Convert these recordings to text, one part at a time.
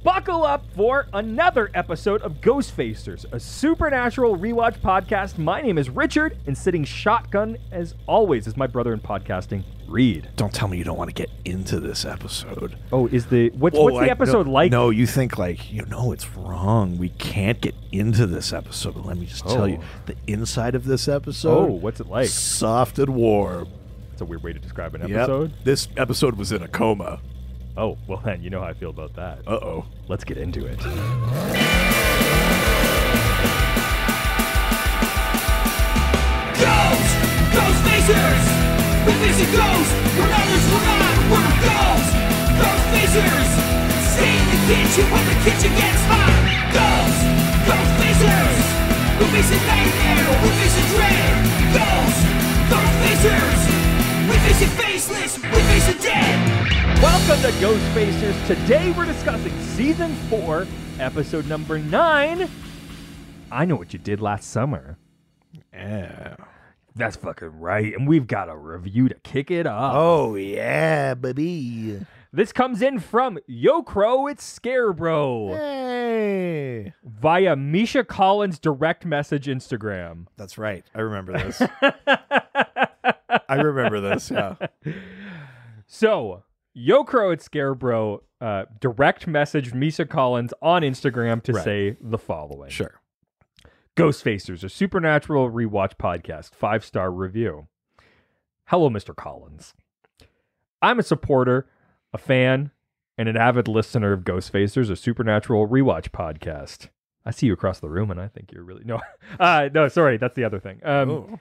Buckle up for another episode of Ghostfacers, a supernatural rewatch podcast. My name is Richard, and sitting shotgun, as always, is my brother in podcasting, Reed. Don't tell me you don't want to get into this episode. Oh, what's the episode like? No, you think like, it's wrong. We can't get into this episode. But let me just tell you, the inside of this episode. Oh, what's it like? Soft and warm. That's a weird way to describe an episode. This episode was in a coma. Oh, well then, you know how I feel about that. Uh-oh. Let's get into it. Ghosts! Ghostfacers! We're facing ghosts! When others will not! We're ghosts! Ghostfacers! Stay in the kitchen when the kitchen gets hot! Ghosts! Ghostfacers! We're facing nightmare! We're facing dread! Ghosts! Ghostfacers! We're facing faceless! We're facing dead! Welcome to Ghostfacers. Today we're discussing Season 4, Episode number 9. I Know What You Did Last Summer. Yeah. That's fucking right. And we've got a review to kick it off. Oh, yeah, baby. This comes in from Yo Crow, it's Scarebro. Hey. Via Misha Collins' direct message Instagram. That's right. I remember this. I remember this, yeah. So, Yo Crow at Scarebro direct messaged Misha Collins on Instagram to say the following. Sure. Ghostfacers, a supernatural rewatch podcast, 5-star review. Hello, Mr. Collins. I'm a supporter, a fan, and an avid listener of Ghostfacers, a supernatural rewatch podcast. I see you across the room, and I think you're really... No, sorry, that's the other thing. A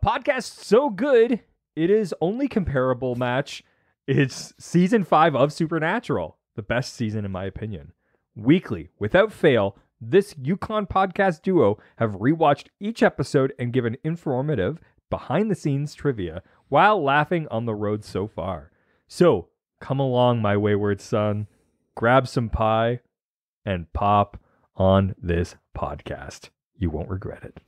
podcast so good, it is only comparable match. It's season 5 of Supernatural, the best season in my opinion. Weekly, without fail, this Yukon podcast duo have rewatched each episode and given informative, behind-the-scenes trivia while laughing on the road so far. So, come along, my wayward son, grab some pie, and pop on this podcast. You won't regret it.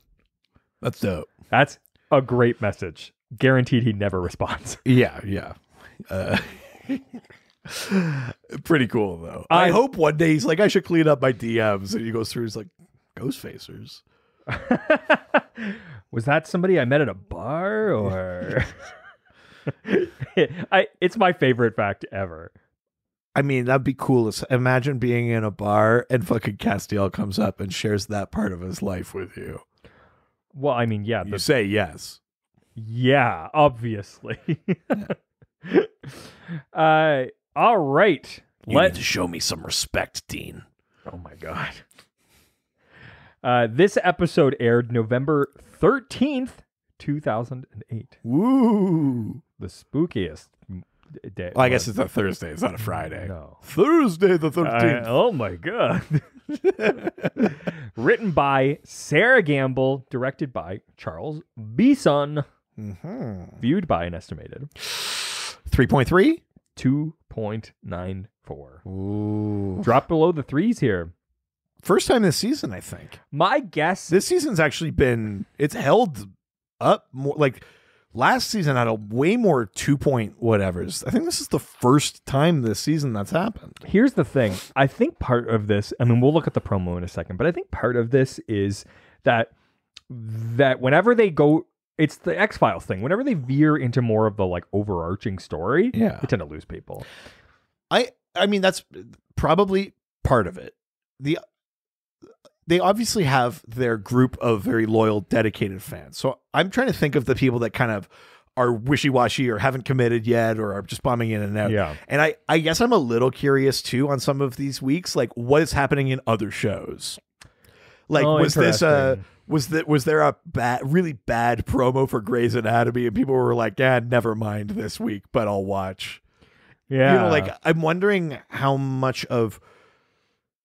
That's dope. That's a great message. Guaranteed he never responds. Yeah. Pretty cool, though. I hope one day he's like, I should clean up my DMs. And he goes through, he's like, Ghostfacers. Was that somebody I met at a bar? Or it's my favorite fact ever. I mean, that'd be cool. Imagine being in a bar and fucking Castiel comes up and shares that part of his life with you. Well, I mean, yeah. You say yes. Yeah, obviously. All right. You need to show me some respect, Dean. Oh my God. This episode aired November 13th, 2008. Woo. The spookiest day. Well, I guess it's a Thursday. It's not a Friday. No. Thursday the 13th. Oh my God. Written by Sarah Gamble, directed by Charles Beeson. Mm-hmm. Viewed by an estimated 3.3? 2.94. Ooh. Drop below the threes here. First time this season, I think. My guess. This season's actually it's held up more. Like last season had a way more 2-point whatevers. I think this is the first time this season that's happened. Here's the thing. I think part of this, I mean, we'll look at the promo in a second, but I think part of this is that whenever they go, it's the X-Files thing. Whenever they veer into more of the like overarching story, they tend to lose people. I mean, that's probably part of it. They obviously have their group of very loyal, dedicated fans. So I'm trying to think of the people that kind of are wishy-washy or haven't committed yet or are just bombing in and out. Yeah. And I guess I'm a little curious too on some of these weeks, like what is happening in other shows. Like, was there a really bad promo for Grey's Anatomy and people were like, yeah, never mind this week, but I'll watch. Yeah. Like I'm wondering how much of,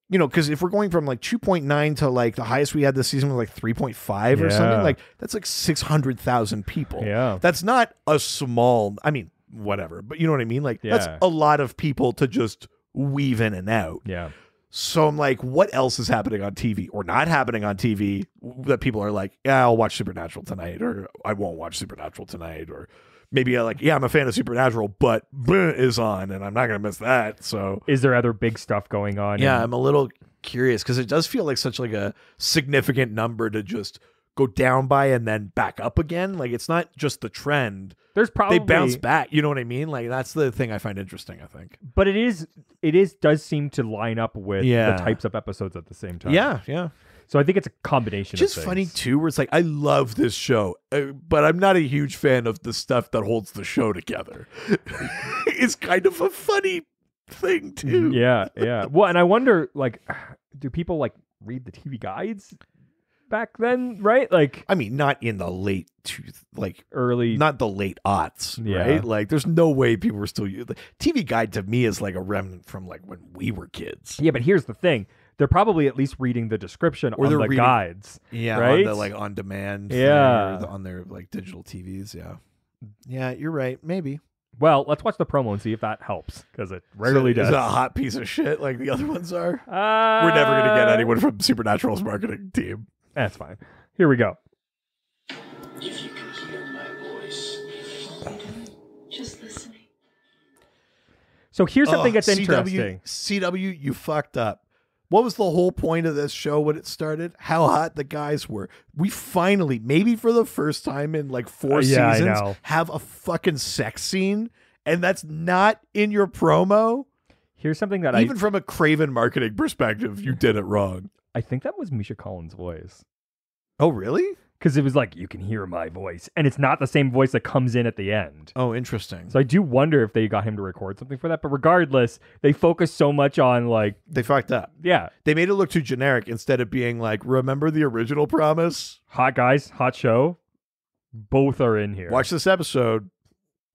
because if we're going from like 2.9 to like the highest we had this season was like 3.5 or something, like that's like 600,000 people. Yeah. That's not a small, I mean, whatever, but you know what I mean? Like that's a lot of people to just weave in and out. Yeah. So I'm like, what else is happening on TV or not happening on TV that people are like, yeah, I'll watch Supernatural tonight, or I won't watch Supernatural tonight, or maybe I'm a fan of Supernatural, but is on, and I'm not going to miss that. So, is there other big stuff going on? Yeah, I'm a little curious because it does feel like such like a significant number to just go down by and then back up again. Like it's not just the trend. There's probably they bounce back. You know what I mean? Like that's the thing I find interesting. I think, but it does seem to line up with the types of episodes at the same time. Yeah. So I think it's a combination. Just of things. Funny too, where it's like I love this show, but I'm not a huge fan of the stuff that holds the show together. It's kind of a funny thing too. Yeah. Well, and I wonder, like, do people like read the TV guides back then? Right? Like, I mean, not in the late early, not the late aughts. Yeah. Right? Like, there's no way people were still using TV guide. To me, is like a remnant from like when we were kids. Yeah, but here's the thing. They're probably at least reading the description or the guides. Yeah, right? On the like on demand. Yeah. On their like digital TVs. Yeah. Yeah, you're right. Maybe. Well, let's watch the promo and see if that helps, because it rarely does. Is it a hot piece of shit like the other ones are? We're never going to get anyone from Supernatural's marketing team. That's fine. Here we go. If you can hear my voice. Just listening. So here's something that's interesting. CW, you fucked up. What was the whole point of this show when it started? How hot the guys were. We finally, maybe for the first time in like 4 seasons, have a fucking sex scene, and that's not in your promo. Here's something that even from a Craven marketing perspective, you did it wrong. I think that was Misha Collins' voice. Oh, really? Because it was like, you can hear my voice. And it's not the same voice that comes in at the end. Oh, interesting. So I do wonder if they got him to record something for that. But regardless, they focus so much on like... They fucked up. Yeah. They made it look too generic instead of being like, remember the original promise? Hot guys, hot show. Both are in here. Watch this episode.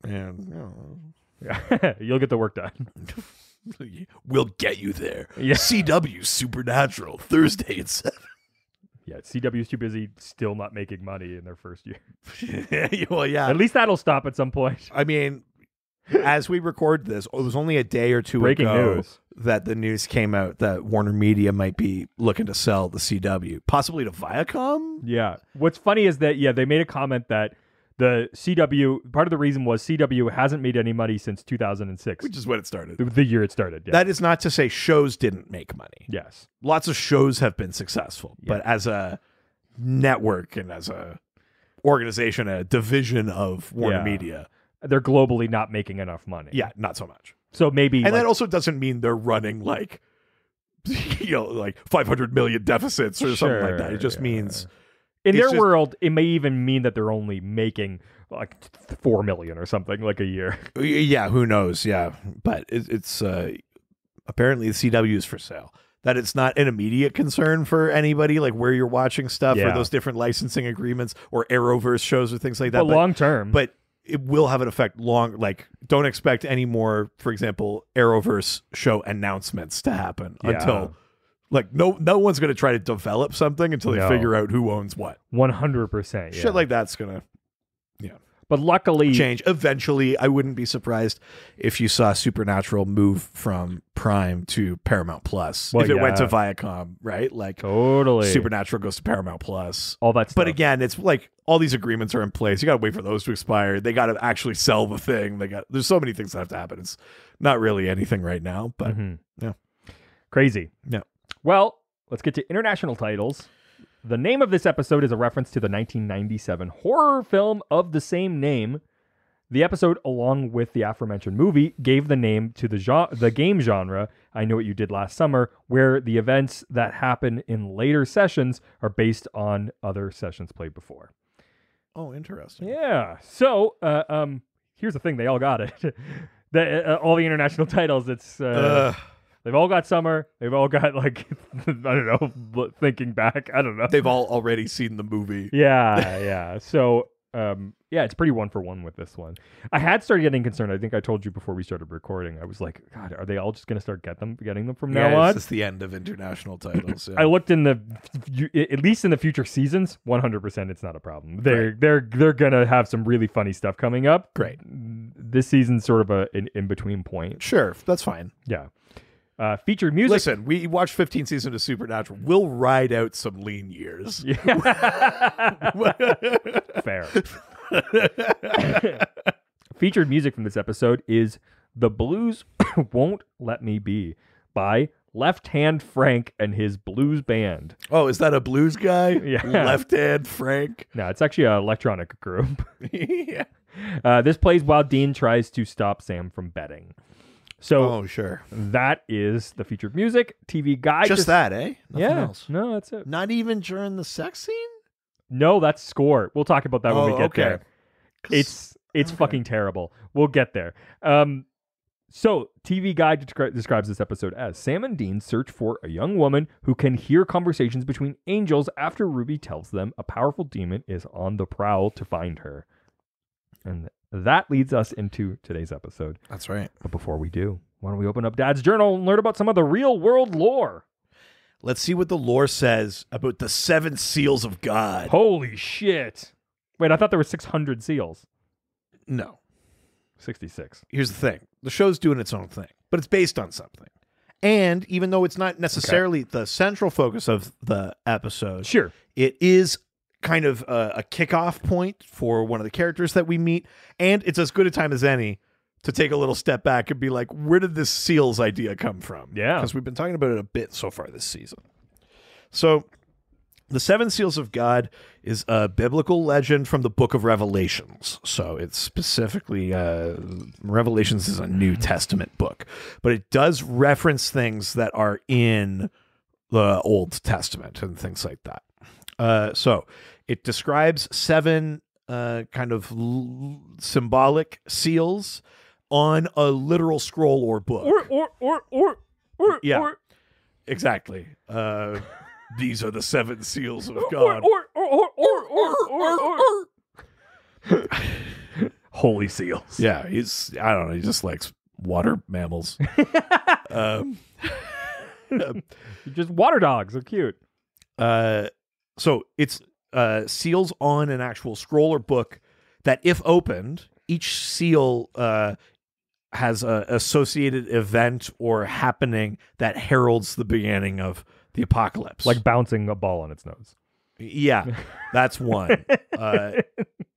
And you'll get the work done. We'll get you there. Yeah. CW Supernatural, Thursday at 7. Yeah, CW's too busy still not making money in their first year. Well, yeah. At least that'll stop at some point. I mean, as we record this, it was only a day or two Breaking ago news. that the news came out that Warner Media might be looking to sell the CW, possibly to Viacom. Yeah. What's funny is that, they made a comment that the CW, part of the reason was CW hasn't made any money since 2006. Which is when it started. The year it started, yeah. That is not to say shows didn't make money. Yes. Lots of shows have been successful, but as a network and as a organization, a division of Warner Media, they're globally not making enough money. Yeah, not so much. So maybe... And that also doesn't mean they're running like, like 500 million deficits or something like that. It just means... In their world, it may even mean that they're only making like $4 million or something like a year. Yeah, who knows? Yeah, but it's apparently the CW is for sale. That it's not an immediate concern for anybody, like where you're watching stuff or those different licensing agreements or Arrowverse shows or things like that. But long term, but it will have an effect long. Like, don't expect any more, for example, Arrowverse show announcements to happen until. Like, no one's going to try to develop something until they figure out who owns what. 100%. Shit like that's going to, But luckily... change. Eventually, I wouldn't be surprised if you saw Supernatural move from Prime to Paramount Plus. Well, if it went to Viacom, right? Like, totally. Supernatural goes to Paramount Plus. All that stuff. But again, it's like all these agreements are in place. You got to wait for those to expire. They got to actually sell the thing. There's so many things that have to happen. It's not really anything right now, but yeah. Crazy. Yeah. Well, let's get to international titles. The name of this episode is a reference to the 1997 horror film of the same name. The episode, along with the aforementioned movie, gave the name to the game genre, I Know What You Did Last Summer, where the events that happen in later sessions are based on other sessions played before. Oh, interesting. Yeah. So, here's the thing. They all got it. All the international titles, it's... They've all got summer. They've all got, like, I don't know, thinking back. I don't know. They've all already seen the movie. Yeah. So, it's pretty 1-for-1 with this one. I had started getting concerned. I think I told you before we started recording. I was like, God, are they all just going to start getting them from now on? It's the end of international titles. Yeah. I looked at least in the future seasons, 100% it's not a problem. They're going to have some really funny stuff coming up. Great. This season's sort of an in-between point. Sure, that's fine. Yeah. Featured music. Listen, we watched 15 seasons of Supernatural. We'll ride out some lean years. Yeah. Fair. Featured music from this episode is The Blues Won't Let Me Be by Left Hand Frank and his blues band. Oh, is that a blues guy? Yeah. Left Hand Frank. No, it's actually an electronic group. Yeah. This plays while Dean tries to stop Sam from betting. So Oh, sure. that is the featured music. TV guide. Just that, eh? Nothing Yeah. else. No, that's it. Not even during the sex scene? No, that's score. We'll talk about that when we get okay. there. It's fucking terrible. We'll get there. So TV Guide describes this episode as Sam and Dean search for a young woman who can hear conversations between angels after Ruby tells them a powerful demon is on the prowl to find her. And that leads us into today's episode. That's right. But before we do, why don't we open up Dad's journal and learn about some of the real world lore? Let's see what the lore says about the 7 seals of God. Holy shit. Wait, I thought there were 600 seals. No. 66. Here's the thing. The show's doing its own thing, but it's based on something. And even though it's not necessarily the central focus of the episode, Sure. it is kind of a kickoff point for one of the characters that we meet. And it's as good a time as any to take a little step back and be like, where did this seals idea come from? Yeah. Because we've been talking about it a bit so far this season. So the 7 seals of God is a biblical legend from the book of Revelations. So it's specifically, Revelations is a New Testament book, but it does reference things that are in the Old Testament and things like that. So it describes 7 kind of symbolic seals on a literal scroll or book. Yeah. Exactly. These are the 7 seals of God. Holy seals. Yeah, I don't know, he just likes water mammals. Just water dogs are cute. So it's seals on an actual scroll or book that, if opened, each seal has an associated event or happening that heralds the beginning of the apocalypse. Like bouncing a ball on its nose. Yeah, that's one.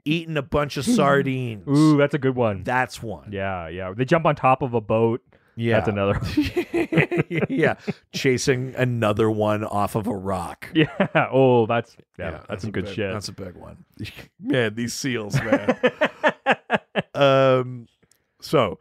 Eating a bunch of sardines. Ooh, that's a good one. That's one. Yeah. They jump on top of a boat. Yeah. That's another. Yeah. Chasing another one off of a rock. Yeah. Oh, that's some good big, shit. That's a big one. Man, these seals, man. So,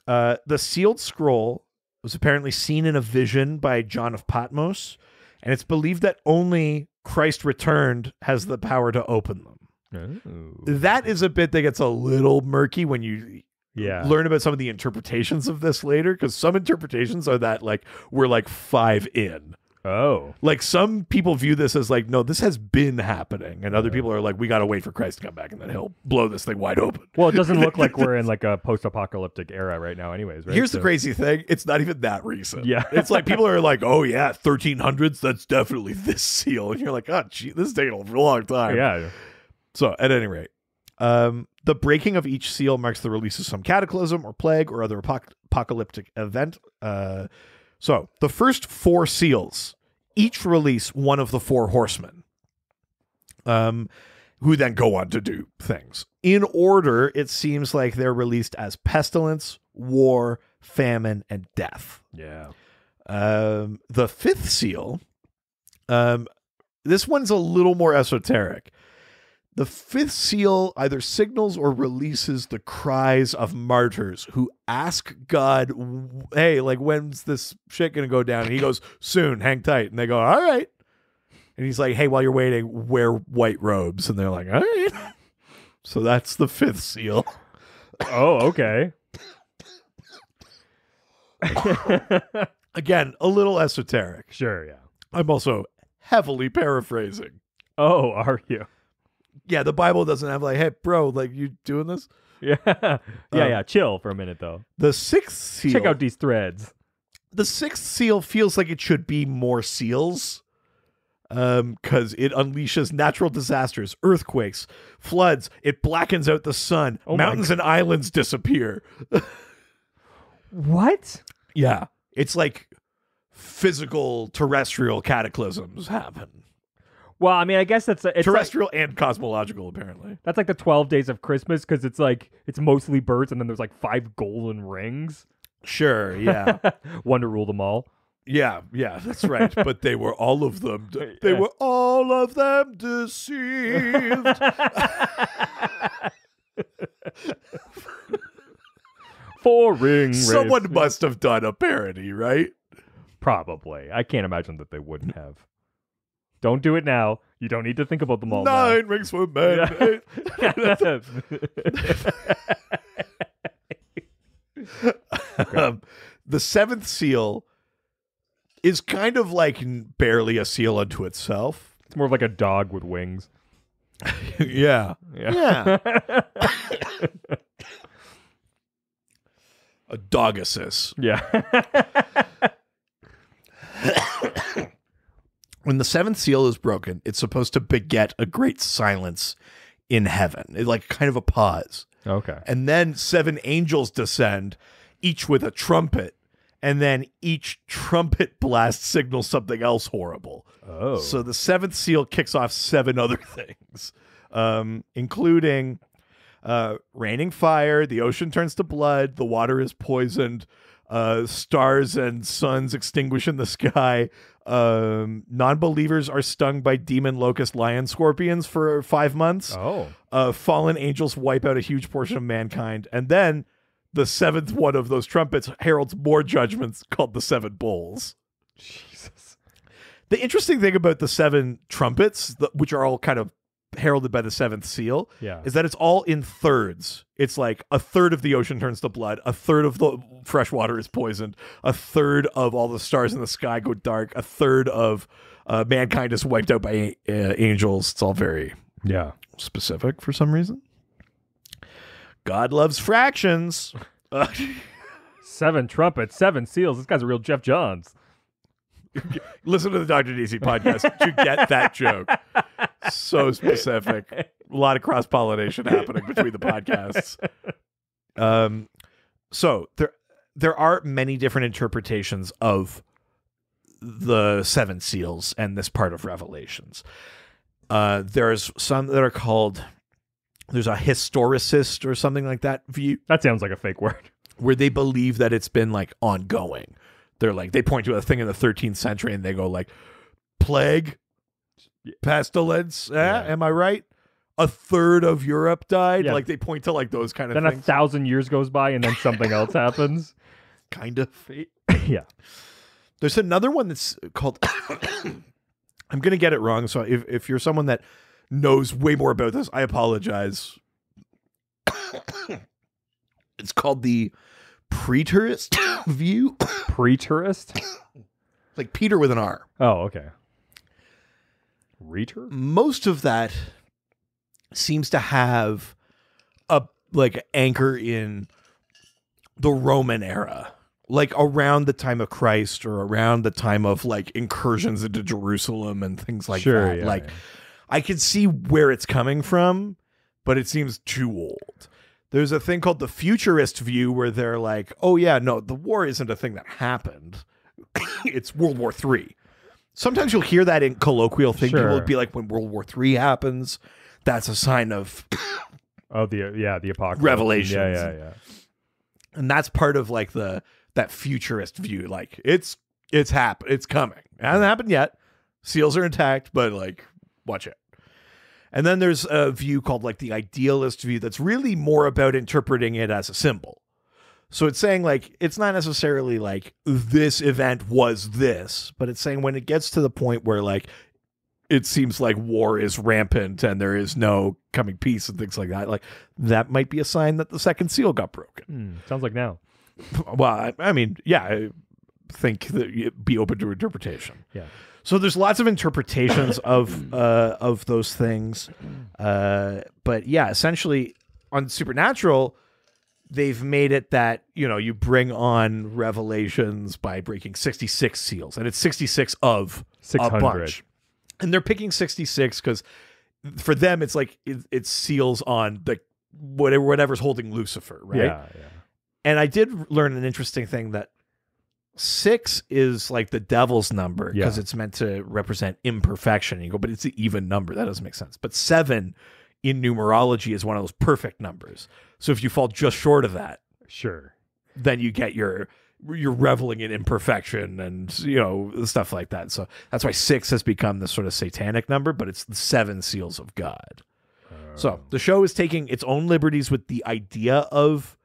the sealed scroll was apparently seen in a vision by John of Patmos, and it's believed that only Christ returned has the power to open them. Ooh. That is a bit that gets a little murky when you learn about some of the interpretations of this later, because some interpretations are that like we're like 5 in. Oh. Like some people view this as like, no, this has been happening. And other people are like, we got to wait for Christ to come back and then he'll blow this thing wide open. Well, it doesn't look like we're in like a post-apocalyptic era right now anyways, right? Here's the crazy thing. It's not even that recent. Yeah. It's like people are like, oh yeah, 1300s. That's definitely this seal. And you're like, oh, gee, this is taking a long time. Yeah. So at any rate, the breaking of each seal marks the release of some cataclysm or plague or other apocalyptic event. So the first 4 seals each release one of the 4 horsemen, who then go on to do things. In order, it seems like they're released as pestilence, war, famine, and death. Yeah. The 5th seal, this one's a little more esoteric. The 5th seal either signals or releases the cries of martyrs who ask God, hey, like, when's this shit going to go down? And he goes, soon, hang tight. And they go, all right. And he's like, hey, while you're waiting, wear white robes. And they're like, all right. So that's the 5th seal. Oh, okay. Again, a little esoteric. Sure, yeah. I'm also heavily paraphrasing. Oh, are you? Yeah, the Bible doesn't have like, hey, bro, like, you doing this? Yeah. Yeah. Chill for a minute, though. The 6th seal. Check out these threads. The 6th seal feels like it should be more seals. Because it unleashes natural disasters, earthquakes, floods. It blackens out the sun. Oh Mountains and islands disappear. What? Yeah. It's like physical terrestrial cataclysms happen. Well, I mean, I guess it's terrestrial and cosmological, apparently. That's like the 12 days of Christmas because it's mostly birds and then there's like 5 golden rings. Sure, yeah. One to rule them all. Yeah, that's right. But they were all of them. They were all of them deceived. 4 ring race. Someone must have done a parody, right? Probably. I can't imagine that they wouldn't have. Don't do it now. You don't need to think about them all 9 rings for men. The seventh seal is kind of like barely a seal unto itself. It's more of like a dog with wings. Yeah. A dogasis. Yeah. When the seventh seal is broken, it's supposed to beget a great silence in heaven. It's like kind of a pause. Okay. And then 7 angels descend, each with a trumpet, and then each trumpet blast signals something else horrible. Oh. So the 7th seal kicks off 7 other things, including raining fire, the ocean turns to blood, the water is poisoned, stars and suns extinguish in the sky, non-believers are stung by demon locust lion scorpions for 5 months. Fallen angels wipe out a huge portion of mankind, and then the 7th one of those trumpets heralds more judgments called the 7 bowls. Jesus. The interesting thing about the 7 trumpets, which are all kind of heralded by the 7th seal, is that it's all in thirds. It's like a third of the ocean turns to blood, a third of the fresh water is poisoned, a third of all the stars in the sky go dark, a third of mankind is wiped out by angels. It's all very specific for some reason. God loves fractions. 7 trumpets, 7 seals. This guy's a real Jeff Johns. Listen to the Dr. DC podcast to get that joke. So specific. A lot of cross-pollination happening between the podcasts. So there are many different interpretations of the 7 seals and this part of Revelations. There's some that are called, there's a historicist or something like that view. That sounds like a fake word. Where they believe that it's been like ongoing. They're like, they point to a thing in the 13th century and they go like, plague, pestilence, am I right? A third of Europe died. Like they point to like those kind of things. Then 1,000 years goes by and then something else happens. Kind of. Yeah. There's another one that's called, I'm going to get it wrong. So if you're someone that knows way more about this, I apologize. It's called the preterist view. Preterist? Like Peter with an R. Oh, okay. Reter? Most of that seems to have a like anchor in the Roman era, like around the time of Christ or around the time of like incursions into Jerusalem and things like that. Yeah, like I can see where it's coming from, but it seems too old. There's a thing called the futurist view where they're like, oh yeah, no, the war isn't a thing that happened. It's World War III. Sometimes you'll hear that in colloquial things. People will be like, when World War III happens, that's a sign of the apocalypse. Revelations. Yeah. And that's part of like that futurist view. Like it's happened. It's coming. It hasn't happened yet. Seals are intact, but like watch it. And then there's a view called like the idealist view that's really more about interpreting it as a symbol. So it's saying like, it's not necessarily like this event was this, but it's saying when it gets to the point where like, it seems like war is rampant and there is no coming peace and things like that. Like that might be a sign that the 2nd seal got broken. Sounds like now. Well, I mean, yeah, I think that you'd be open to interpretation. Yeah. So there's lots of interpretations of those things. But yeah, essentially on Supernatural, they've made it that, you bring on Revelations by breaking 66 seals, and it's 66 of 600. a bunch. And they're picking 66 because for them, it's like it's seals on the whatever's holding Lucifer, right? Yeah. And I did learn an interesting thing that 6 is like the devil's number because Yeah. it's meant to represent imperfection. And you go, but it's an even number. That doesn't make sense. But 7 in numerology is one of those perfect numbers. So if you fall just short of that, Sure. then you get you're reveling in imperfection and stuff like that. So that's why 6 has become this sort of satanic number, but it's the 7 seals of God. So the show is taking its own liberties with the idea of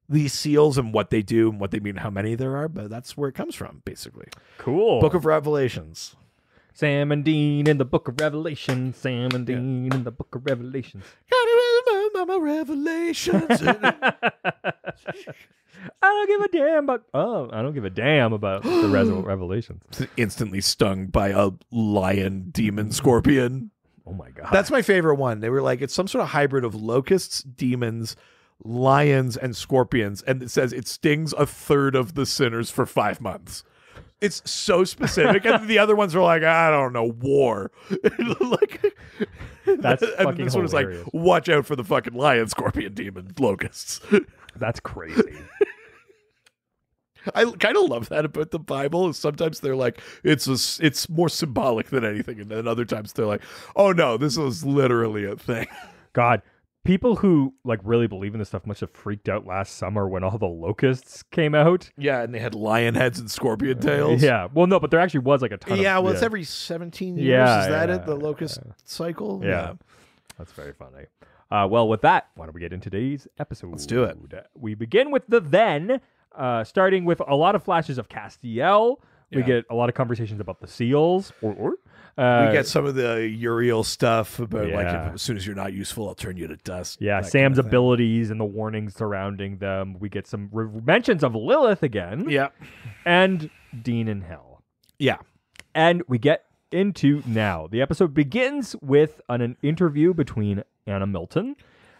these seals and what they do and what they mean, how many there are, but that's where it comes from, basically. Cool. Book of Revelations. Sam and Dean in the Book of Revelation. Sam and Dean in the Book of Revelations. My revelations. I don't give a damn about. Oh, I don't give a damn about the Revelations. Instantly stung by a lion, demon, scorpion. Oh my god, That's my favorite one. They were like, it's some sort of hybrid of locusts, demons, lions, and scorpions. And it says it stings a third of the sinners for 5 months. It's so specific. And the other ones are like, I don't know, war. Like, That's and fucking this one is like, hilarious. watch out for the fucking lion, scorpion, demon, locusts. That's crazy. I kind of love that about the Bible. Is sometimes they're like, it's more symbolic than anything, and then other times they're like, oh no, this was literally a thing. God, people who like really believe in this stuff must have freaked out last summer when all the locusts came out. Yeah, and they had lion heads and scorpion tails. Yeah, well, no, but there actually was like a ton. Yeah, of, well, it's every 17 years. Yeah, Is that yeah, it? The locust cycle? Yeah. That's very funny. Well, with that, why don't we get into today's episode? Let's do it. We begin with the then, starting with a lot of flashes of Castiel. We Yeah. get a lot of conversations about the seals. We get some of the Uriel stuff about like, Yeah. as soon as you're not useful, I'll turn you to dust. Yeah, that kind Sam's of thing. abilities and the warnings surrounding them. We get some mentions of Lilith again. Yeah. And Dean in Hell. Yeah. And we get into now. The episode begins with an interview between Anna Milton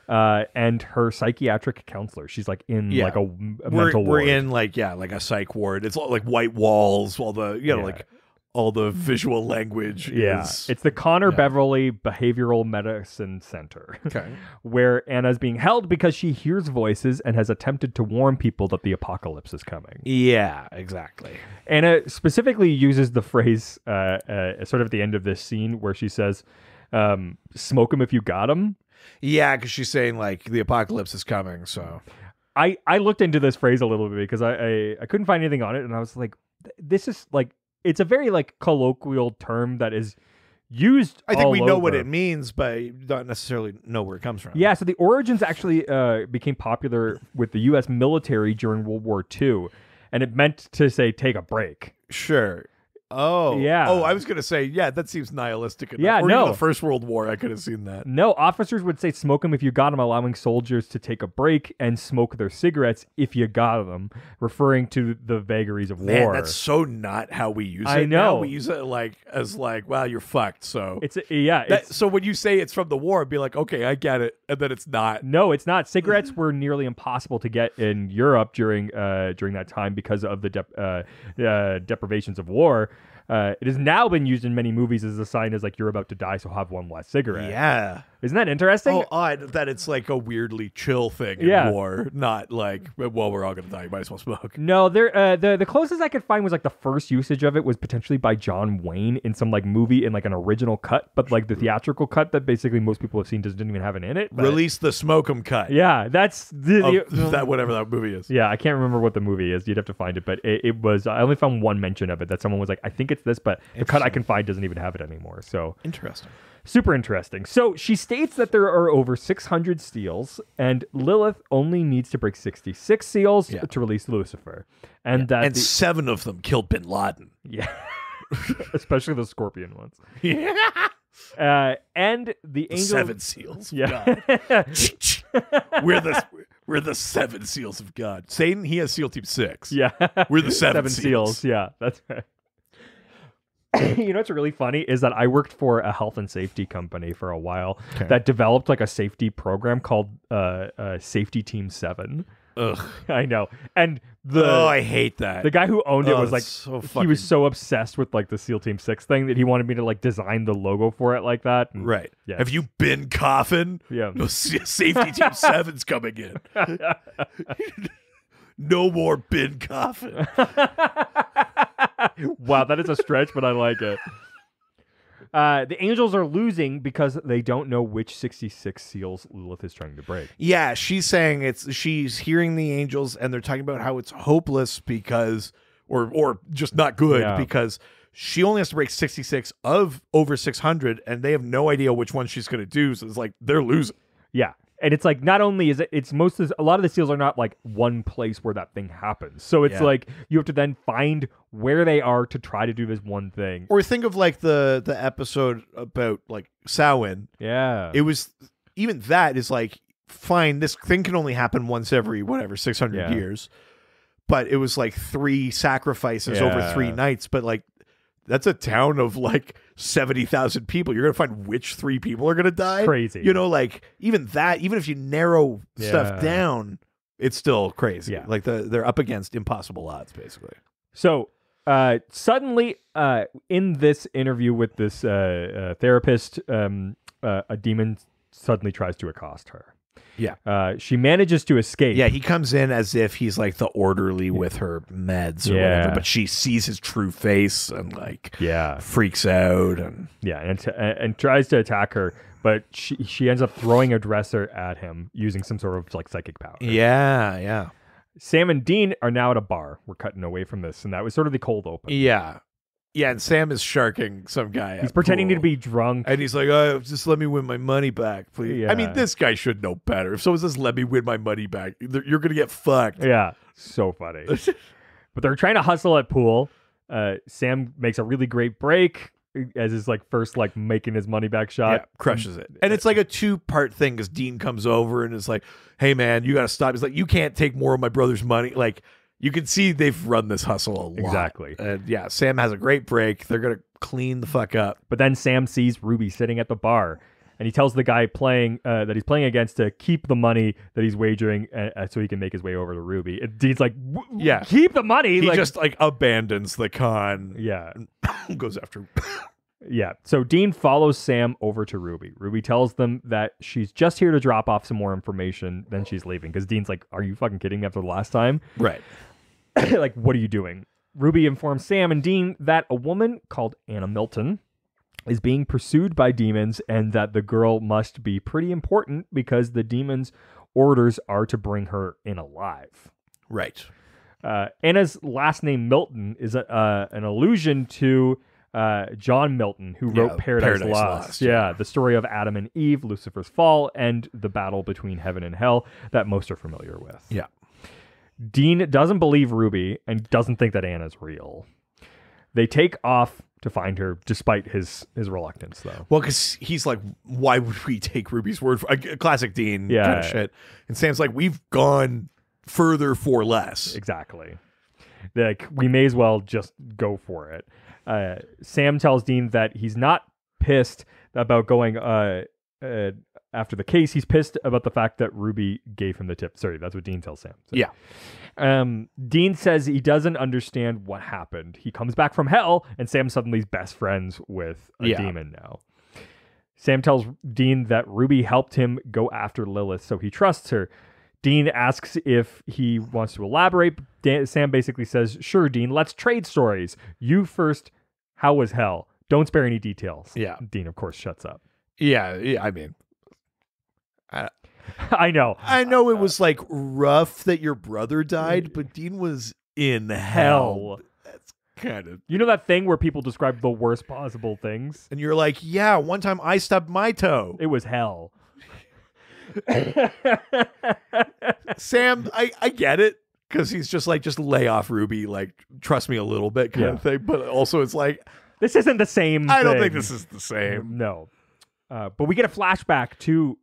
and her psychiatric counselor. She's like in Yeah. like a We're mental ward. in like a psych ward. It's all like white walls, all the like all the visual language Yeah, is it's the Connor Beverly Behavioral Medicine Center, okay. where Anna's being held because she hears voices and has attempted to warn people that the apocalypse is coming. Yeah, exactly. Anna specifically uses the phrase sort of at the end of this scene where she says, smoke him if you got him. Yeah, because she's saying like the apocalypse is coming. So I looked into this phrase a little bit because I couldn't find anything on it, and I was like, this is like, it's a very like colloquial term that is used. I think we know what over. it means, but don't necessarily know where it comes from. Yeah, so the origins actually became popular with the U.S. military during World War II, and it meant to say take a break. Sure. Oh. Yeah. Oh, I was going to say, yeah, that seems nihilistic enough. Yeah, or no. even the First World War, I could have seen that. No, officers would say smoke them if you got them, allowing soldiers to take a break and smoke their cigarettes if you got them, referring to the vagaries of Man, war. that's so not how we use it. I now. know. We use it as well, you're fucked. So So when you say it's from the war, it'd be like, okay, I get it, and then it's not. no, it's not. Cigarettes were nearly impossible to get in Europe during that time because of the deprivations of war. It has now been used in many movies as a sign as like you're about to die, so have one less cigarette. Yeah. Isn't that interesting? Oh, odd that it's like a weirdly chill thing in Yeah. war, not like, well, we're all gonna die. You might as well smoke. No, the closest I could find was like the first usage of it was potentially by John Wayne in some like movie in like an original cut, but like the theatrical cut that basically most people have seen didn't even have it in it. But, Release the smoke 'em cut. yeah, that's That whatever that movie is. Yeah, I can't remember what the movie is. You'd have to find it, but it was. I only found one mention of it that someone was like, I think it's this, but the cut I can find doesn't even have it anymore. So Interesting. super interesting. So she states that there are over 600 seals, and Lilith only needs to break 66 seals Yeah. to release Lucifer, and that And 7 of them killed Bin Laden. yeah, especially the scorpion ones. Yeah. And the angel 7 seals. of Yeah. God. We're the 7 seals of God. Satan, he has SEAL Team 6. Yeah. We're the 7 seals. Yeah, that's right. You know what's really funny is that I worked for a health and safety company for a while that developed like a safety program called Safety Team 7. Ugh. I know. And I hate that. the guy who owned it was like, that's so he was so obsessed with like the SEAL Team 6 thing that he wanted me to like design the logo for it like that. And, Right. Yeah. Have you been coughing? Yeah. No, Safety Team 7's coming in. No more bin coffin. Wow, that is a stretch, but I like it. The angels are losing because they don't know which 66 seals Lilith is trying to break. Yeah, she's saying she's hearing the angels and they're talking about how it's hopeless because or just not good because she only has to break 66 of over 600 and they have no idea which one she's going to do. So it's like they're losing. Yeah. And it's like, not only is it's a lot of the seals are not like one place where that thing happens. So it's like you have to then find where they are to try to do this one thing. Or think of like the episode about like Samhain. Yeah. It was even that is like, fine, this thing can only happen once every 600 years. But it was like 3 sacrifices over 3 nights. But like, that's a town of like 70,000 people. You're going to find which 3 people are going to die. Crazy. You know, like even if you narrow stuff down, it's still crazy. Yeah. Like they're up against impossible odds, basically. So suddenly in this interview with this therapist, a demon suddenly tries to accost her. Yeah. She manages to escape. Yeah, he comes in as if he's like the orderly with her meds or whatever, but she sees his true face and like freaks out and tries to attack her, but she ends up throwing a dresser at him using some sort of like psychic power. Yeah. Sam and Dean are now at a bar. We're cutting away from this, and that was sort of the cold open. Yeah, and Sam is sharking some guy. He's pretending to be drunk. And he's like, oh, just let me win my money back, please. Yeah. I mean, this guy should know better. If someone says, let me win my money back, you're going to get fucked. Yeah, so funny. But they're trying to hustle at pool. Sam makes a really great break as his like first like making his money back shot. Yeah, crushes it. And it's like a 2-part thing because Dean comes over and is like, hey, man, you got to stop. He's like, you can't take more of my brother's money. Like, you can see they've run this hustle a lot. Exactly. And yeah, Sam has a great break. They're going to clean the fuck up. But then Sam sees Ruby sitting at the bar, and he tells the guy playing that he's playing against to keep the money that he's wagering so he can make his way over to Ruby. And Dean's like, keep the money. He just like abandons the con. Yeah. And goes after Yeah. So Dean follows Sam over to Ruby. Ruby tells them that she's just here to drop off some more information, then she's leaving. Because Dean's like, are you fucking kidding me after the last time? Right. Like, what are you doing? Ruby informs Sam and Dean that a woman called Anna Milton is being pursued by demons and that the girl must be pretty important because the demons' orders are to bring her in alive. Right. Anna's last name, Milton, is an allusion to John Milton, who wrote Paradise Lost. Yeah, the story of Adam and Eve, Lucifer's fall, and the battle between heaven and hell that most are familiar with. Yeah. Dean doesn't believe Ruby and doesn't think that Anna's real. They take off to find her, despite his reluctance, though. Well, because he's like, why would we take Ruby's word for a classic Dean kind of shit? And Sam's like, we've gone further for less. Exactly. Like, we may as well just go for it. Sam tells Dean that he's not pissed about going after the case. He's pissed about the fact that Ruby gave him the tip. Sorry, that's what Dean tells Sam. So, yeah. Dean says he doesn't understand what happened. He comes back from hell, and Sam suddenly is best friends with a demon now. Sam tells Dean that Ruby helped him go after Lilith, so he trusts her. Dean asks if he wants to elaborate. Sam basically says, sure, Dean, let's trade stories. You first, how was hell? Don't spare any details. Yeah. Dean, of course, shuts up. Yeah, I mean... I know. I know it was like rough that your brother died, but Dean was in hell. That's kind of... You know that thing where people describe the worst possible things? And you're like, yeah, one time I stubbed my toe. It was hell. Sam, I get it. Because he's just like, just lay off Ruby, like, trust me a little bit kind of thing. But also it's like... This isn't the same I don't thing. think this is the same. No. But we get a flashback to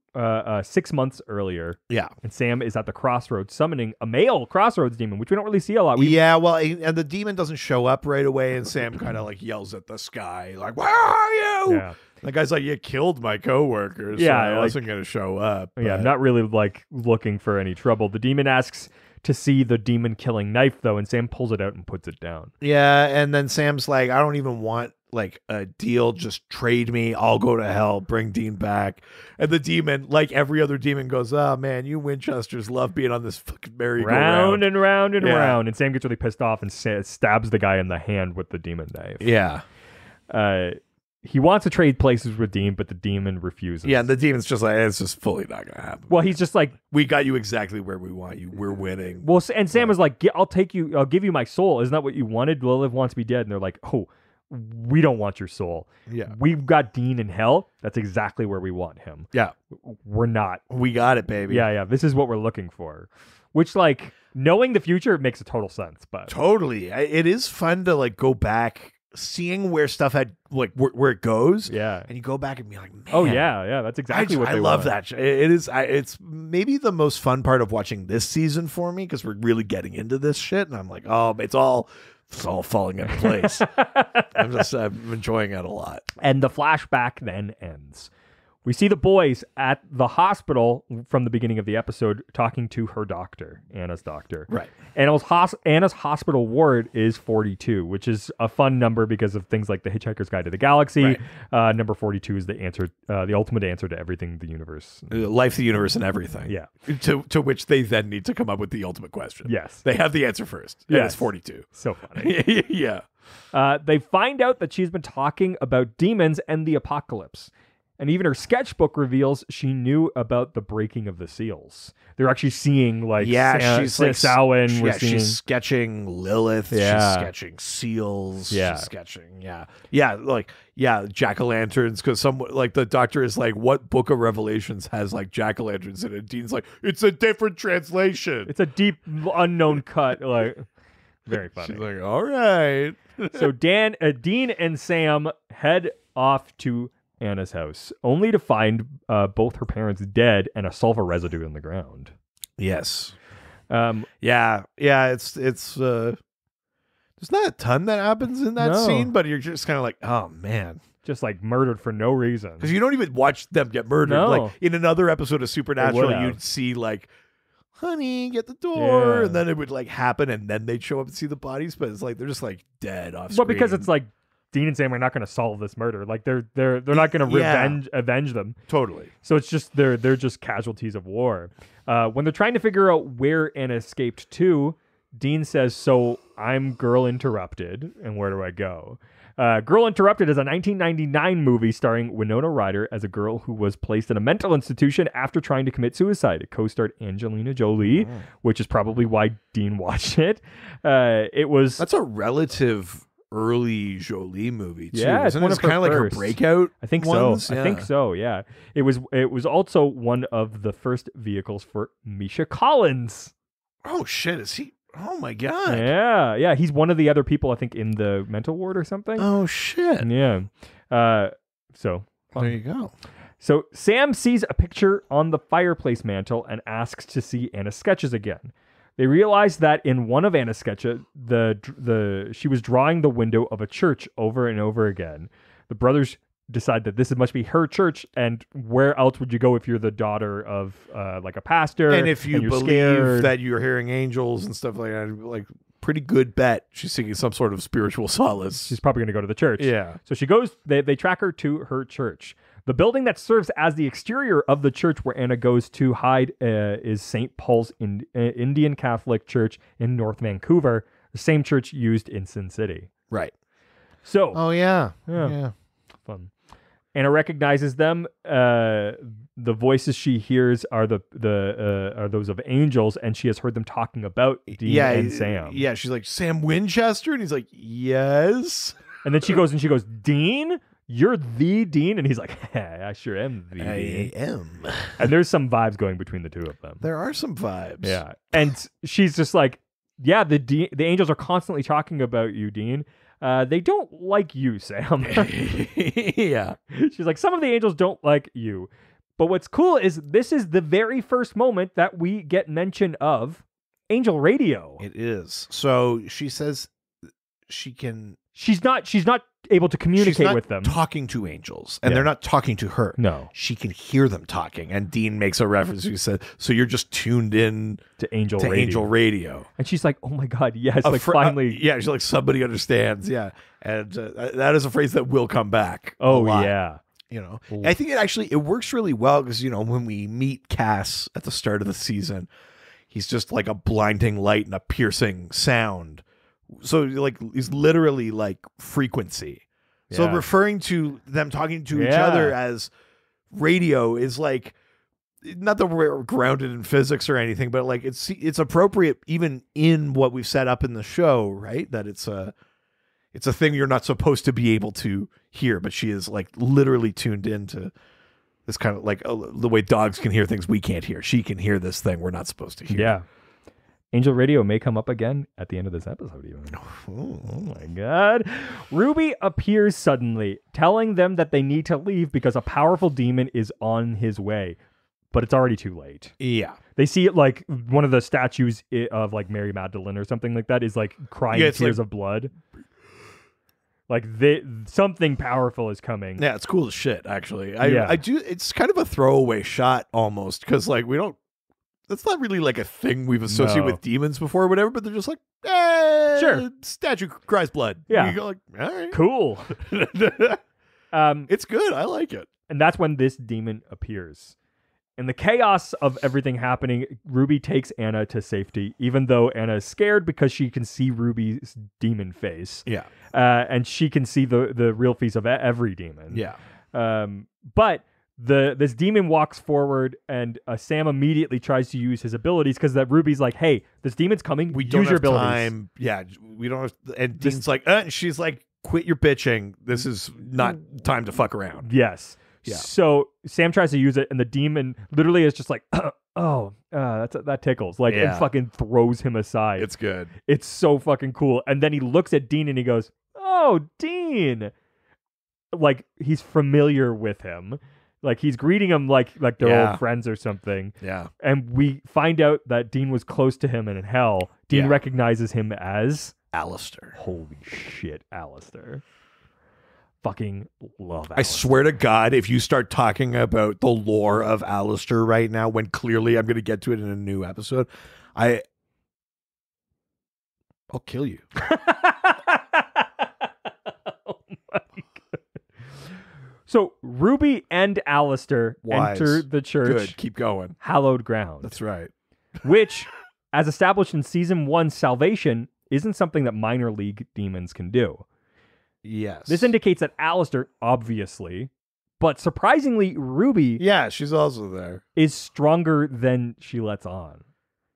6 months earlier. Yeah. And Sam is at the crossroads summoning a male crossroads demon, which we don't really see a lot. Yeah, well, and the demon doesn't show up right away, and Sam kind of like yells at the sky, like, where are you? Yeah. The guy's like, you killed my coworkers, so I wasn't going to show up. Yeah, not really like looking for any trouble. The demon asks to see the demon killing knife, though, and Sam pulls it out and puts it down. Yeah, and then Sam's like, I don't even want like a deal, just trade me, I'll go to hell, bring Dean back. And the demon, like every other demon, goes, oh man, you Winchesters love being on this fucking merry-go-round. Round and round and Yeah. round. And Sam gets really pissed off and stabs the guy in the hand with the demon knife. Yeah. He wants to trade places with Dean, but the demon refuses. Yeah, and the demon's just like, it's just fully not going to happen. Well, he's just like, We got you exactly where we want you. We're winning. well, and Sam is like, I'll give you my soul. Isn't that what you wanted? Lilith wants to be dead. And they're like, oh, we don't want your soul. Yeah. We've got Dean in hell. That's exactly where we want him. Yeah. We're not. We got it, baby. Yeah. This is what we're looking for. Which, like, knowing the future makes a total sense. But Totally. It is fun to like go back, seeing where stuff had like where it goes. yeah. And you go back and be like, man. Oh yeah. That's exactly what I they love want. that. It is. It's maybe the most fun part of watching this season for me because we're really getting into this shit, and I'm like, oh, it's all falling into place. I'm enjoying it a lot. And the flashback then ends. We see the boys at the hospital from the beginning of the episode talking to her doctor, Anna's doctor. Right. Anna's hospital ward is 42, which is a fun number because of things like the Hitchhiker's Guide to the Galaxy. Right. Number 42 is the answer, the ultimate answer to everything the universe. Life, the universe, and everything. Yeah. To which they then need to come up with the ultimate question. Yes. They have the answer first. Yeah. Yes. It's 42. So funny. Yeah. They find out that she's been talking about demons and the apocalypse. And even her sketchbook reveals she knew about the breaking of the seals. They're actually seeing like she's like Samhain. We're seeing she's sketching Lilith. Yeah. She's sketching seals. Yeah. She's sketching. Jack-o'-lanterns. Because some like the doctor is like, what book of Revelations has like jack-o'-lanterns in it? And Dean's like, it's a different translation. it's a deep unknown cut. Like very funny. She's like, all right. So Dean and Sam head off to Anna's house, only to find both her parents dead and a sulfur residue in the ground. Yes. Yeah. It's there's not a ton that happens in that No. scene, but you're just kind of like, oh man. Just like murdered for no reason. Because you don't even watch them get murdered. No. Like in another episode of Supernatural, have. you'd see like, honey, get the door. Yeah. And then it would like happen and then they'd show up and see the bodies. But it's like, they're just like dead off screen. Well, because it's like Dean and Sam are not going to solve this murder. Like they're not going to Yeah. avenge them. Totally. So it's just they're just casualties of war. When they're trying to figure out where Anna escaped to, Dean says, "So I'm Girl Interrupted, and where do I go?" Girl Interrupted is a 1999 movie starring Winona Ryder as a girl who was placed in a mental institution after trying to commit suicide. It co-starred Angelina Jolie, which is probably why Dean watched it. That's a relative early Jolie movie too. Yeah, it's Isn't one it of her kind of like her first. breakout? I think ones? so. I think so. Yeah. It was also one of the first vehicles for Misha Collins. Oh shit! Is he? Oh my god! Yeah. He's one of the other people I think in the mental ward or something. Oh shit! Yeah. So There you go. So Sam sees a picture on the fireplace mantle and asks to see Anna's sketches again. They realize that in one of Anna's sketches, she was drawing the window of a church over and over again. The brothers decide that this must be her church, and where else would you go if you're the daughter of like a pastor? And if you you're believe scared? that you're hearing angels and stuff like that, like pretty good bet she's seeking some sort of spiritual solace. She's probably going to go to the church. Yeah. So she goes, they track her to her church. The building that serves as the exterior of the church where Anna goes to hide is St. Paul's Indian Catholic Church in North Vancouver, the same church used in Sin City. Right. So, Oh yeah. Yeah. Fun. Anna recognizes them. The voices she hears are are those of angels, and she has heard them talking about Dean and Sam. Yeah, she's like, Sam Winchester? And he's like, yes. And then she goes, Dean? You're the Dean? And he's like, I sure am the Dean. am. And there's some vibes going between the two of them. There are some vibes. Yeah. And she's just like, yeah, the angels are constantly talking about you, Dean. They don't like you, Sam. Yeah. She's like, some of the angels don't like you. But what's cool is this is the very first moment that we get mention of angel radio. It is. So she says she can. She's not able to she's communicate not with them. talking to angels, and Yeah. they're not talking to her. No. She can hear them talking. And Dean makes a reference. He said, so you're just tuned in To Angel to Radio. Angel Radio. And she's like, oh my God, yes. A Like, fr- finally. yeah, she's like, somebody understands. Yeah. And that is a phrase that will come back. a Oh, lot, yeah. You know, Ooh. I think it works really well because, you know, when we meet Cass at the start of the season, he's just like a blinding light and a piercing sound. So like he's literally like frequency. So Yeah. referring to them talking to each Yeah. other as radio is like, not that we're grounded in physics or anything, but like it's appropriate even in what we've set up in the show, right? That it's a thing you're not supposed to be able to hear, but she is like literally tuned into this kind of like the way dogs can hear things we can't hear. She can hear this thing we're not supposed to hear. Yeah. Angel Radio may come up again at the end of this episode, even. Oh my God. Ruby appears suddenly, telling them that they need to leave because a powerful demon is on his way. But it's already too late. Yeah. They see it like one of the statues of like Mary Magdalene or something like that is like crying Yeah, it's tears like- of blood. Like something powerful is coming. Yeah, it's cool as shit, actually. Yeah. I do. It's kind of a throwaway shot almost because like that's not really like a thing we've associated No. with demons before or whatever, but they're just like, Sure. statue cries blood. Yeah. You go like, all right. Cool. It's good. I like it. And that's when this demon appears. In the chaos of everything happening, Ruby takes Anna to safety, even though Anna is scared because she can see Ruby's demon face. Yeah. And she can see the real face of every demon. Yeah. But this demon walks forward, and Sam immediately tries to use his abilities because that Ruby's like, "Hey, this demon's coming. We use don't your have abilities." time. Yeah, we don't have. And Dean's like, and she's like, "Quit your bitching. This is not time to fuck around." Yes. Yeah. So Sam tries to use it, and the demon literally is just like, that tickles, like, Yeah. and fucking throws him aside. It's good. It's so fucking cool. And then he looks at Dean and he goes, "Oh, Dean!" Like he's familiar with him. Like he's greeting him like they're Yeah. old friends or something. Yeah. And we find out that Dean was close to him in hell. Dean Yeah. recognizes him as Alastair. holy shit, Alastair. Fucking love Alastair. I swear to God, if you start talking about the lore of Alastair right now, when clearly I'm going to get to it in a new episode, I'll kill you. Oh my God. So Ruby and Alastair Wise. enter the church, Good. Keep going. hallowed ground, That's right. which, as established in season 1, salvation isn't something that minor league demons can do. Yes. This indicates that Alastair, obviously, but surprisingly, Ruby Yeah, she's also there. is stronger than she lets on.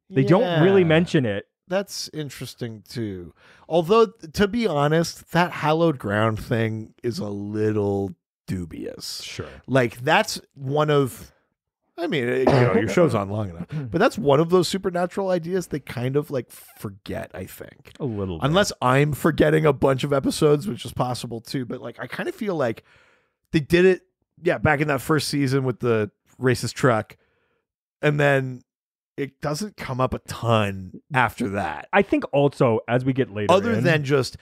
They don't really mention it. That's interesting too. Although, to be honest, that hallowed ground thing is a little dubious. Sure. Like, that's one of, I mean, your show's on long enough, but that's one of those supernatural ideas they kind of like forget, I think. A little bit. Unless I'm forgetting a bunch of episodes, which is possible too. But like, I kind of feel like they did it, back in that first season with the racist truck. And then it doesn't come up a ton after that. I think also, as we get later Other in, than just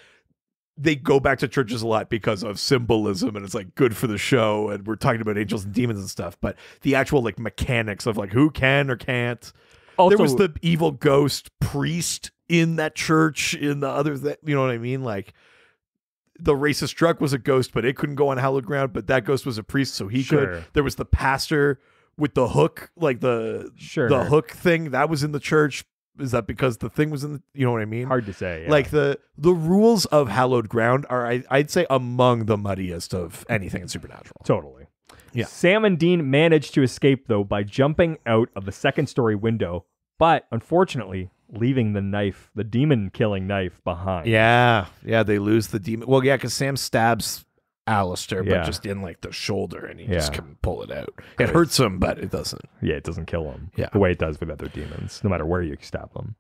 they go back to churches a lot because of symbolism and it's like good for the show and we're talking about angels and demons and stuff, but the actual like mechanics of like who can or can't. also, There was the evil ghost priest in that church in the other you know what I mean? Like the racist truck was a ghost, but it couldn't go on hallowed ground, but that ghost was a priest, so he Sure. could. There was the pastor with the hook, like the hook thing that was in the church. Is that because the thing was in the, you know what I mean? hard to say. Yeah. Like the rules of hallowed ground are, I'd say, among the muddiest of anything in Supernatural. Totally. Yeah. Sam and Dean manage to escape, though, by jumping out of the second-story window, but unfortunately, leaving the demon-killing knife behind. Yeah, they lose the demon. Well, yeah, because Sam stabs Alastair, but Yeah. just in like the shoulder, and he Yeah. just can pull it out. It hurts him, but it doesn't. Yeah, it doesn't kill him. Yeah. The way it does with other demons, no matter where you stab them.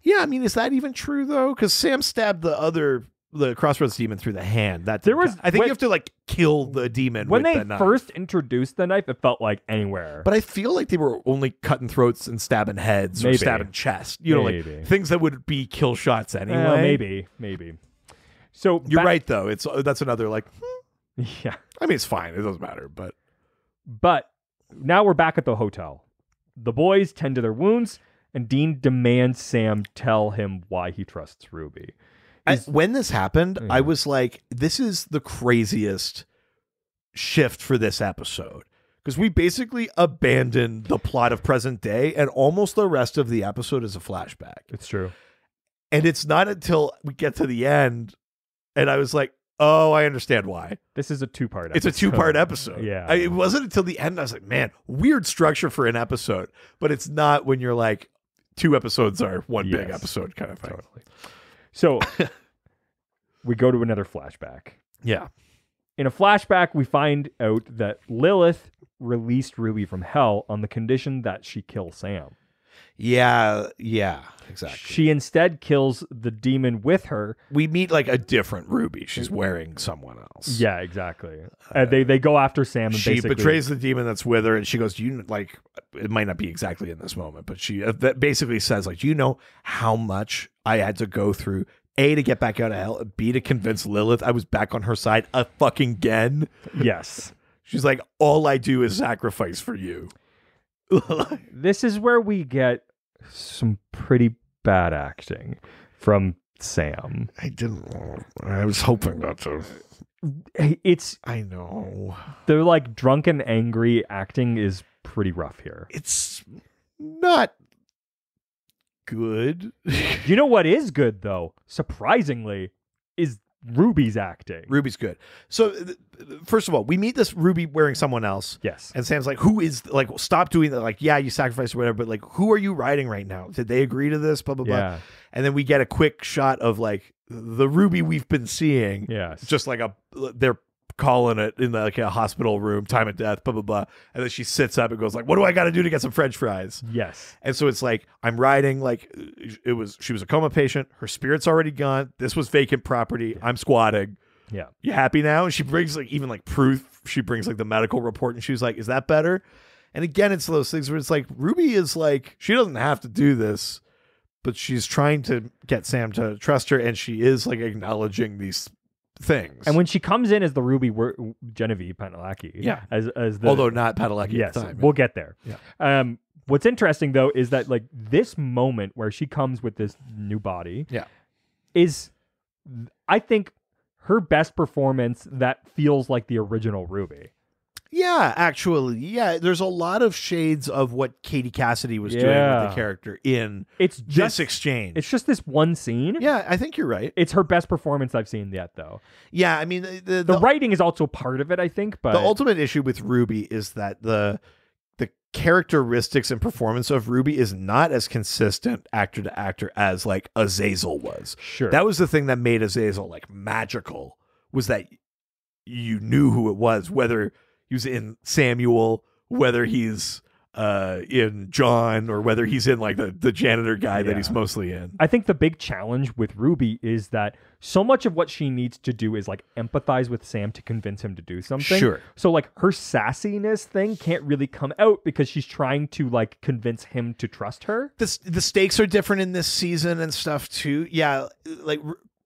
Yeah, I mean, is that even true though? Because Sam stabbed the Crossroads demon through the hand. That There was- I think when- you have to like kill the demon When with they the knife. first introduced the knife, it felt like anywhere. But I feel like they were only cutting throats and stabbing heads or Maybe. stabbing chest. You know, Maybe. like things that would be kill shots anyway. Maybe. So You're right, though. That's another like. Yeah. I mean, it's fine. It doesn't matter, but now we're back at the hotel. The boys tend to their wounds, and Dean demands Sam tell him why he trusts Ruby. When this happened, I was like, this is the craziest shift for this episode. Because we basically abandoned the plot of present day, and almost the rest of the episode is a flashback. It's true. And it's not until we get to the end, and I was like, oh, I understand why. This is a two-part episode. It's a two-part episode. Yeah. It wasn't until the end I was like, man, weird structure for an episode. But it's not when you're like, 2 episodes are one big episode kind of thing. Totally. So we go to another flashback. Yeah. In a flashback, we find out that Lilith released Ruby from hell on the condition that she kill Sam. Yeah, exactly. She instead kills the demon with her. We meet like a different Ruby. She's wearing someone else. Yeah, exactly. They go after Sam and she basically betrays the demon that's with her, and she goes, "You like it might not be exactly in this moment, but she that basically says like, you know how much I had to go through." A, to get back out of hell, B, to convince Lilith I was back on her side fucking again. Yes. She's like, all I do is sacrifice for you. This is where we get some pretty bad acting from Sam. I was hoping not to. I know. They're like drunken, angry acting is pretty rough here. It's not good. You know what is good, though, surprisingly, is Ruby's acting. Ruby's good. So, first of all, we meet this Ruby wearing someone else. Yes. And Sam's like, who is, like, stop doing that. Like, yeah, you sacrificed or whatever, but, like, who are you riding right now? Did they agree to this? Blah, blah, blah. And then we get a quick shot of, like, the Ruby we've been seeing. Yes. Just like they're calling it in like a hospital room, time of death, blah, blah, blah. And then she sits up and goes like, what do I got to do to get some French fries? Yes. And so it's like, I'm riding, like she was a coma patient. Her spirit's already gone. This was vacant property. I'm squatting. Yeah. You happy now? And she brings like even like proof. She brings like the medical report and she's like, is that better? And again, it's those things where it's like, Ruby is like, she doesn't have to do this, but she's trying to get Sam to trust her. And she is like acknowledging these things. And when she comes in as the Ruby Genevieve Padalecki, yeah, as the, although not Padalecki, yes, at the time, we'll get there. Yeah. What's interesting though is that like this moment where she comes with this new body, is I think her best performance that feels like the original Ruby. Yeah, actually, yeah. There's a lot of shades of what Katie Cassidy was doing with the character in this exchange. It's just this one scene. Yeah, I think you're right. It's her best performance I've seen yet, though. Yeah, I mean, the writing is also part of it, I think. But the ultimate issue with Ruby is that the characteristics and performance of Ruby is not as consistent actor to actor as like Azazel was. Sure, that was the thing that made Azazel like magical, was that you knew who it was, whether he was in Samuel, whether he's in John, or whether he's in like the janitor guy that he's mostly in. I think the big challenge with Ruby is that so much of what she needs to do is like empathize with Sam to convince him to do something. Sure. So like her sassiness thing can't really come out because she's trying to like convince him to trust her. The stakes are different in this season and stuff too. Yeah, like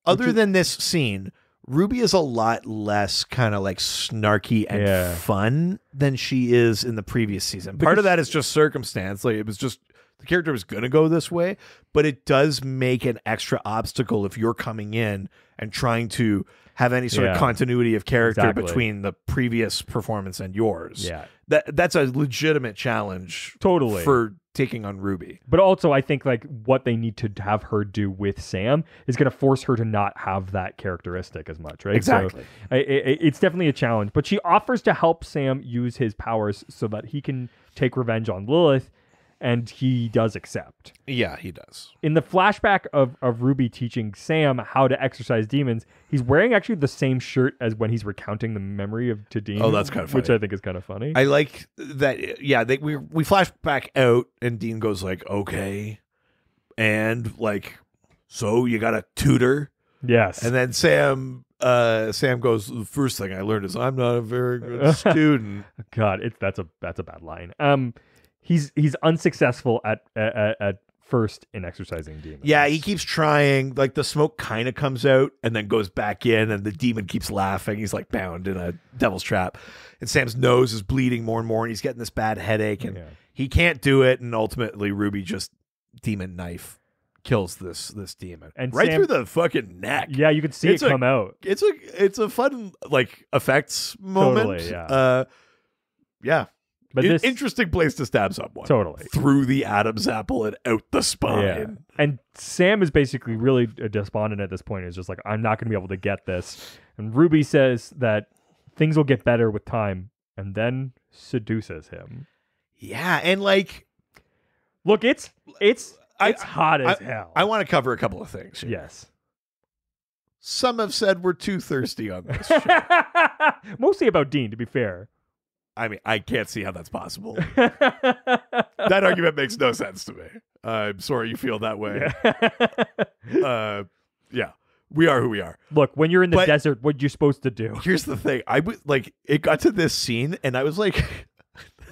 other than this scene, Ruby is a lot less kind of like snarky and fun than she is in the previous season. Part of that is just circumstance. Like it was just the character was going to go this way, but it does make an extra obstacle if you're coming in and trying to have any sort of continuity of character between the previous performance and yours. Yeah. That's a legitimate challenge for taking on Ruby. But also I think like what they need to have her do with Sam is going to force her to not have that characteristic as much, right? Exactly. So it's definitely a challenge, but she offers to help Sam use his powers so that he can take revenge on Lilith, and he does accept. Yeah, he does. In the flashback of Ruby teaching Sam how to exorcise demons, he's wearing actually the same shirt as when he's recounting the memory of Dean. Oh, that's kind of funny. Which I think is kind of funny. I like that. Yeah, we flash back out, and Dean goes like, "Okay," and like, so you got a tutor? Yes. And then Sam goes, "The first thing I learned is I'm not a very good student." God, that's a bad line. He's unsuccessful at first in exorcising demons. Yeah, he keeps trying. Like the smoke kind of comes out and then goes back in, and the demon keeps laughing. He's like bound in a devil's trap, and Sam's nose is bleeding more and more, and he's getting this bad headache, and he can't do it. And ultimately, Ruby just demon knife kills this demon and right Sam, through the fucking neck. Yeah, you can see it come out. It's a fun like effects moment. Totally, yeah. But this interesting place to stab someone. Totally. Through the Adam's apple and out the spine. Yeah. And Sam is basically really despondent at this point. It's just like, I'm not going to be able to get this. And Ruby says that things will get better with time, and then seduces him. Yeah, and like, look, it's hot as hell. I want to cover a couple of things here. Yes. Some have said we're too thirsty on this show. Mostly about Dean, to be fair. I mean, I can't see how that's possible. That argument makes no sense to me. I'm sorry you feel that way. Yeah, we are who we are. Look, when you're in the desert, what you're supposed to do? Here's the thing. I was like, it got to this scene, and I was like,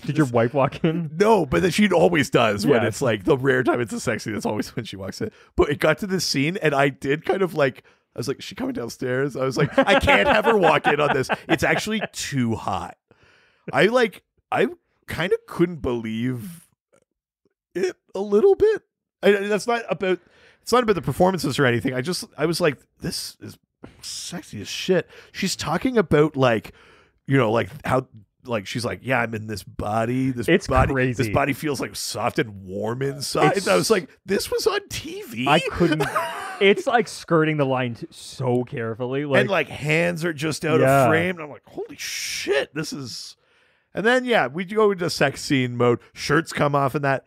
did your wife walk in? No, but then she always does when it's like the rare time it's a sex scene. That's always when she walks in. But it got to this scene, and I did kind of like, I was like, is she coming downstairs? I was like, I can't have her walk in on this. It's actually too hot. I kind of couldn't believe it a little bit. It's not about the performances or anything. I was like, this is sexy as shit. She's talking about like, you know, like how, like she's like, yeah, I'm in this body. It's crazy. This body feels like soft and warm inside. And I was like, this was on TV. I couldn't. It's like skirting the line so carefully, like, and like hands are just out of frame. And I'm like, holy shit, this is. And then we go into sex scene mode. Shirts come off, and that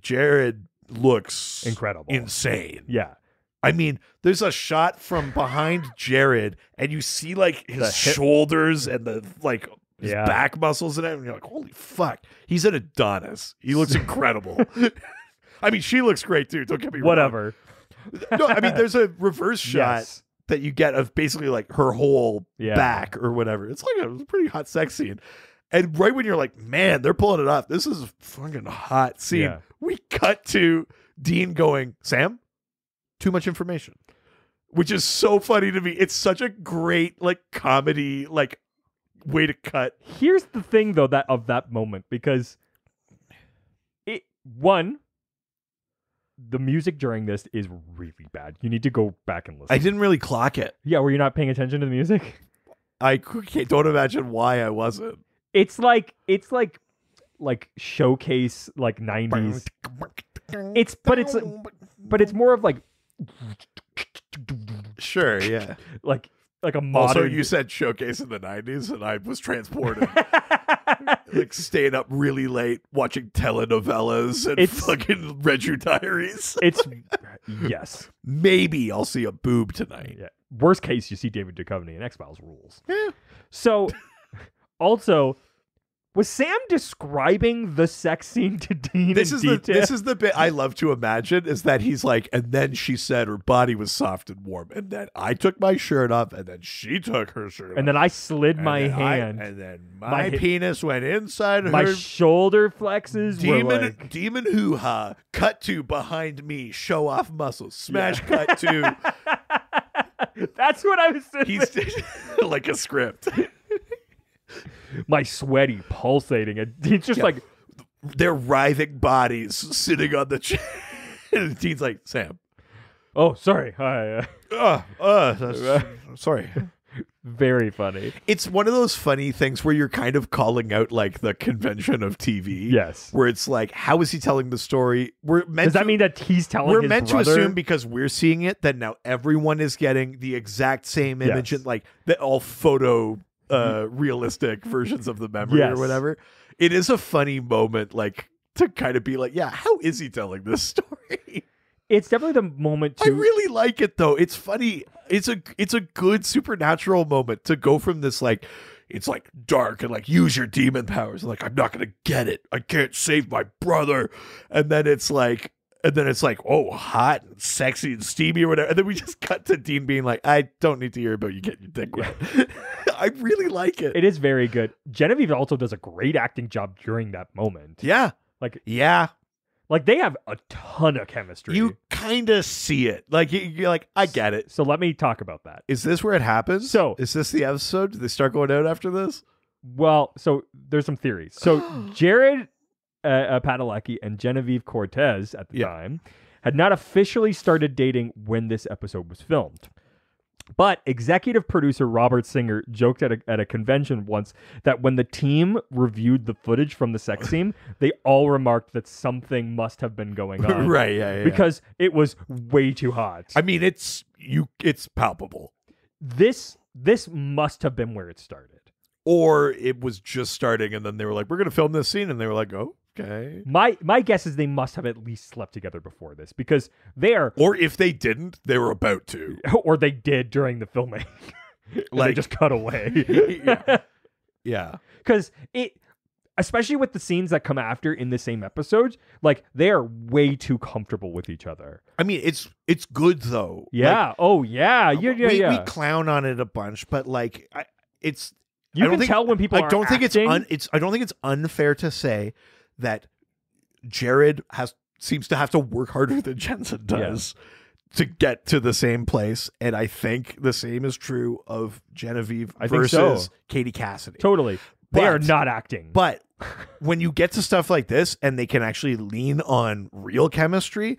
Jared looks incredible, insane. Yeah. I mean, there's a shot from behind Jared, and you see like his shoulders and the like his back muscles and everything. And you're like, holy fuck, he's an Adonis. He looks incredible. I mean, she looks great too. Don't get me wrong. Whatever. No, I mean, there's a reverse shot that you get of basically like her whole back or whatever. It's like a pretty hot sex scene. And right when you're like, man, they're pulling it off. This is a fucking hot scene. Yeah. We cut to Dean going, Sam, too much information, which is so funny to me. It's such a great like comedy like way to cut. Here's the thing though that moment, because the music during this is really bad. You need to go back and listen. I didn't really clock it. Yeah, were you not paying attention to the music? I don't imagine why I wasn't. It's like showcase like 90s. But it's more of like sure, yeah. like a modern. Also, you said showcase in the 90s, and I was transported. Like staying up really late, watching telenovelas and fucking Red Shoe Diaries. Yes. Maybe I'll see a boob tonight. Yeah. Worst case, you see David Duchovny in X-Files rules. Yeah. So, also, was Sam describing the sex scene to Dean this in is detail? This is the bit I love to imagine, is that he's like, and then she said her body was soft and warm, and then I took my shirt off, and then she took her shirt off. And then I slid my hand. And then my penis went inside my her. shoulder flexes were like... Demon hoo-ha. Cut to behind me. Show off muscles. Smash cut to... That's what I was saying. He's like a script. My sweaty, pulsating. It's just like... Their writhing bodies sitting on the chair. And Dean's like, Sam. Oh, sorry. Hi. Sorry. Very funny. It's one of those funny things where you're kind of calling out like the convention of TV. Yes. Where it's like, how is he telling the story? Does that mean that he's telling his brother? We're meant to assume, because we're seeing it, that now everyone is getting the exact same image and like all photo realistic versions of the memory or whatever. It is a funny moment, like, to kind of be like, yeah, how is he telling this story? It's definitely the moment to... I really like it, though. It's funny. It's a good supernatural moment to go from this, like, it's like dark and like, use your demon powers. Like, I'm not going to get it. I can't save my brother. And then it's like, oh, hot and sexy and steamy or whatever. And then we just cut to Dean being like, I don't need to hear about you getting your dick wet. I really like it. It is very good. Genevieve also does a great acting job during that moment. Yeah. Like Like, they have a ton of chemistry. You kind of see it. Like, you're like, I get it. So let me talk about that. Is this where it happens? So- is this the episode? Do they start going out after this? Well, so there's some theories. So Jared Padalecki and Genevieve Cortez at the time had not officially started dating when this episode was filmed. But executive producer Robert Singer joked at a convention once that when the team reviewed the footage from the sex scene, they all remarked that something must have been going on. Right, yeah. Because it was way too hot. I mean, it's palpable. This must have been where it started. Or it was just starting, and then they were like, we're going to film this scene, and they were like, oh, okay. My guess is they must have at least slept together before this, because they are... Or if they didn't, they were about to. Or they did during the filming. Like, they just cut away. Yeah. Because it... Especially with the scenes that come after in the same episode, like, they are way too comfortable with each other. I mean, it's good, though. Yeah. Like, We we clown on it a bunch, but, like, it's... You can tell when people I don't think acting. I don't think it's unfair to say that Jared seems to have to work harder than Jensen does to get to the same place, and I think the same is true of Genevieve versus Katie Cassidy. Totally. They are not acting. But when you get to stuff like this and they can actually lean on real chemistry,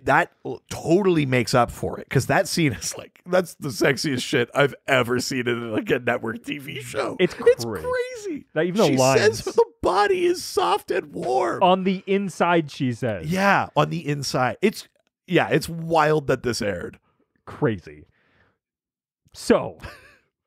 that totally makes up for it. Because that scene is like, that's the sexiest shit I've ever seen in like a network TV show. It's crazy. That even she the lines. says the body is soft and warm. On the inside, she says. Yeah, on the inside. It's wild that this aired. Crazy. So,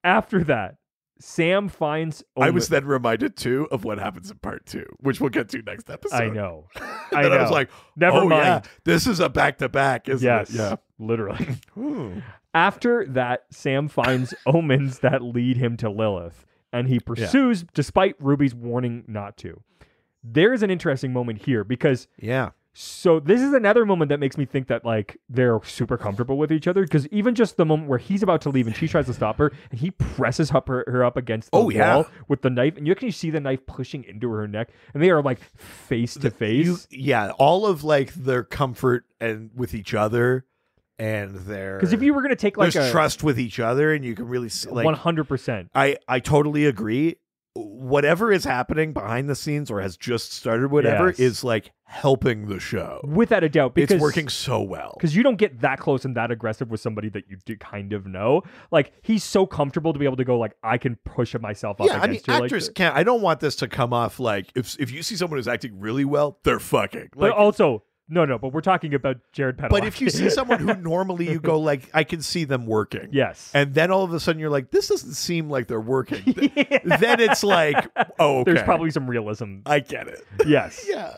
after that, Sam finds... I was then reminded, too, of what happens in part 2, which we'll get to next episode. I know. I was like, never mind. Yeah, this is a back-to-back, isn't it? Yeah, literally. After that, Sam finds omens that lead him to Lilith, and he pursues, despite Ruby's warning not to. There's an interesting moment here, because... Yeah. So this is another moment that makes me think that, like, they're super comfortable with each other, because even just the moment where he's about to leave and she tries to stop her and he presses her up against the wall with the knife, and you can see the knife pushing into her neck, and they are like face to face. All of like their comfort and with each other, and their, because if you were going to take like there's trust with each other, and you can really see, like, 100%. I totally agree. Whatever is happening behind the scenes or has just started, whatever is like helping the show without a doubt, because it's working so well. Because you don't get that close and that aggressive with somebody that you do kind of know. Like, he's so comfortable to be able to go like, I can push myself up. Against actors can't. I don't want this to come off like if you see someone who's acting really well, they're fucking. Like, but also. No, but we're talking about Jared Padalecki. But if you see someone who normally you go like, I can see them working. Yes. And then all of a sudden you're like, this doesn't seem like they're working. Then it's like, oh, okay. There's probably some realism. I get it. Yes. Yeah.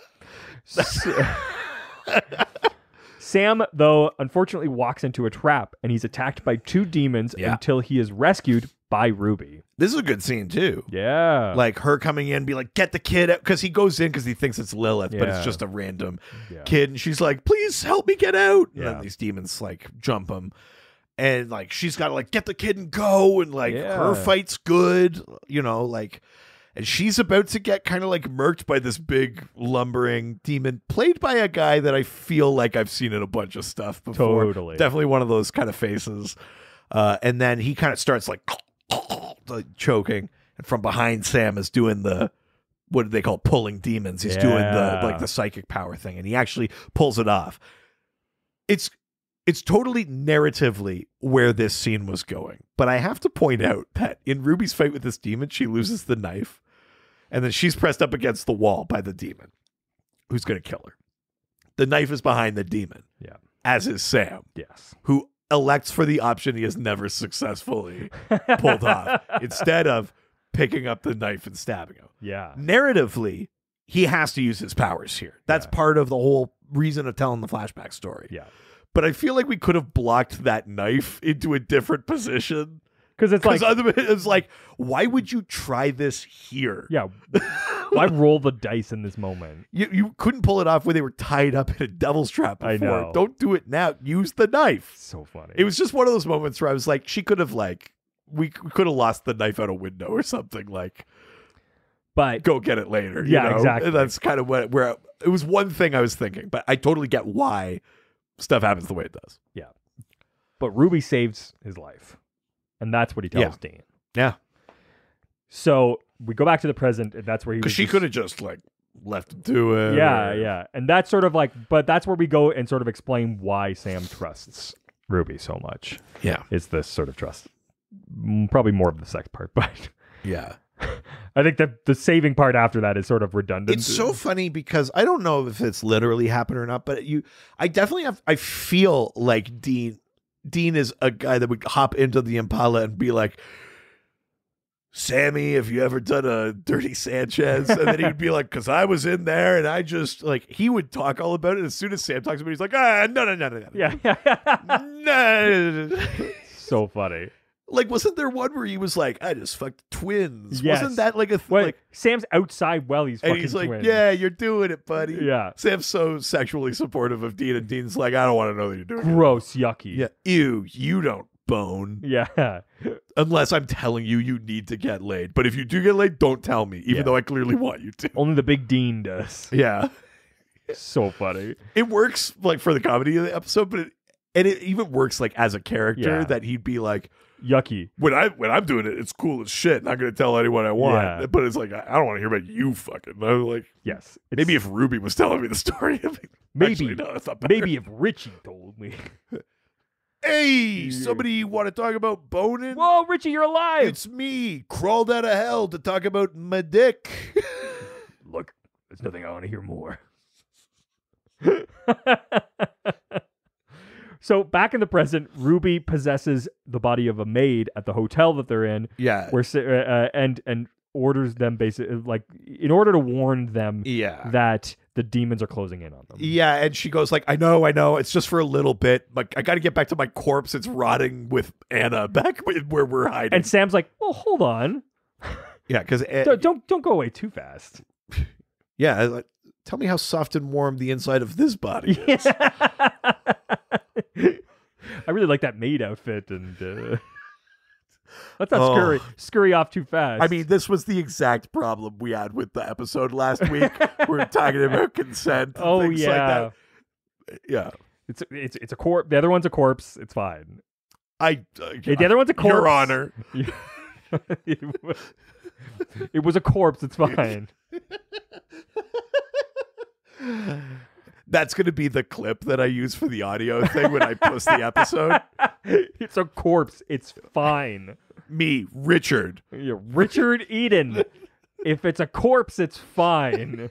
Sam, though, unfortunately walks into a trap, and he's attacked by two demons until he is rescued by Ruby. This is a good scene, too. Yeah. Like her coming in, be like, get the kid out. Because he goes in because he thinks it's Lilith, but it's just a random kid. And she's like, please help me get out. And then these demons like jump him. And like, she's got to like get the kid and go. And like, her fight's good, you know, like, and she's about to get kind of like murked by this big lumbering demon played by a guy that I feel like I've seen in a bunch of stuff before. Totally. Definitely one of those kind of faces. And then he kind of starts like choking, and from behind Sam is doing the, what do they call pulling demons? He's doing the like the psychic power thing, and he actually pulls it off. It's totally narratively where this scene was going, but I have to point out that in Ruby's fight with this demon, she loses the knife, and then she's pressed up against the wall by the demon who's going to kill her. The knife is behind the demon, as is Sam, who elects for the option he has never successfully pulled off instead of picking up the knife and stabbing him. Narratively, he has to use his powers here. That's part of the whole reason of telling the flashback story. But I feel like we could have blocked that knife into a different position. Because it's like, why would you try this here? Why roll the dice in this moment? You couldn't pull it off when they were tied up in a devil's trap before. I know. Don't do it now. Use the knife. So funny. It was just one of those moments where I was like, she could have like, we could have lost the knife out a window or something. Like, But go get it later. Yeah, you know? exactly. That's kind of where it was one thing I was thinking, but I totally get why stuff happens the way it does. but Ruby saves his life. And that's what he tells Dean. Yeah. So we go back to the present, and that's where he was. Because she could have just like left him to it. Yeah. And that's sort of like, but that's where we go and sort of explain why Sam trusts Ruby so much. Yeah. Is this sort of trust. Probably more of the sex part, but Yeah. I think that the saving part after that is sort of redundant. It's so funny because I don't know if it's literally happened or not, but I feel like Dean is a guy that would hop into the Impala and be like, Sammy, have you ever done a dirty Sanchez? And then he'd be like, because I was in there and I just like, he would talk all about it. As soon as Sam talks about it, he's like, no. Yeah. No. So funny. Like, wasn't there one where he was like, I just fucked twins? Yes. Wasn't that like a Well, Sam's outside while he's and fucking he's like, twins. yeah, you're doing it, buddy. Yeah. Sam's so sexually supportive of Dean, and Dean's like, I don't want to know that you're doing it. Gross, yucky. Yeah. Ew, you don't bone. Yeah. Unless I'm telling you need to get laid. But if you do get laid, don't tell me, even though I clearly want you to. Only the big Dean does. Yeah. So funny. It works like for the comedy of the episode, but it even works like as a character that he'd be like, Yucky. when I'm doing it, it's cool as shit. Not going to tell anyone I want. Yeah. But it's like, I don't want to hear about you fucking. I'm like, Yes. maybe if Ruby was telling me the story. Maybe. Actually, no, that's not better. Maybe if Richie told me. Hey, somebody want to talk about boning? Whoa, Richie, you're alive. It's me, crawled out of hell to talk about my dick. Look, there's nothing I want to hear more. So back in the present, Ruby possesses the body of a maid at the hotel that they're in. Yeah. Where and orders them basically like in order to warn them that the demons are closing in on them. Yeah, and she goes like, I know, it's just for a little bit. Like, I got to get back to my corpse. It's rotting with Anna back where we're hiding. And Sam's like, well, hold on. Yeah, because don't go away too fast. Yeah, like, tell me how soft and warm the inside of this body is. I really like that maid outfit, and let's not scurry off too fast. I mean, this was the exact problem we had with the episode last week. We were talking about consent. And things like that. Yeah, it's a corpse. The other one's a corpse. It's fine. The other one's a corpse. Your Honor. It was a corpse. It's fine. That's going to be the clip that I use for the audio thing when I post the episode. It's a corpse. It's fine. Me, Richard. Yeah, Richard Eden. If it's a corpse, it's fine.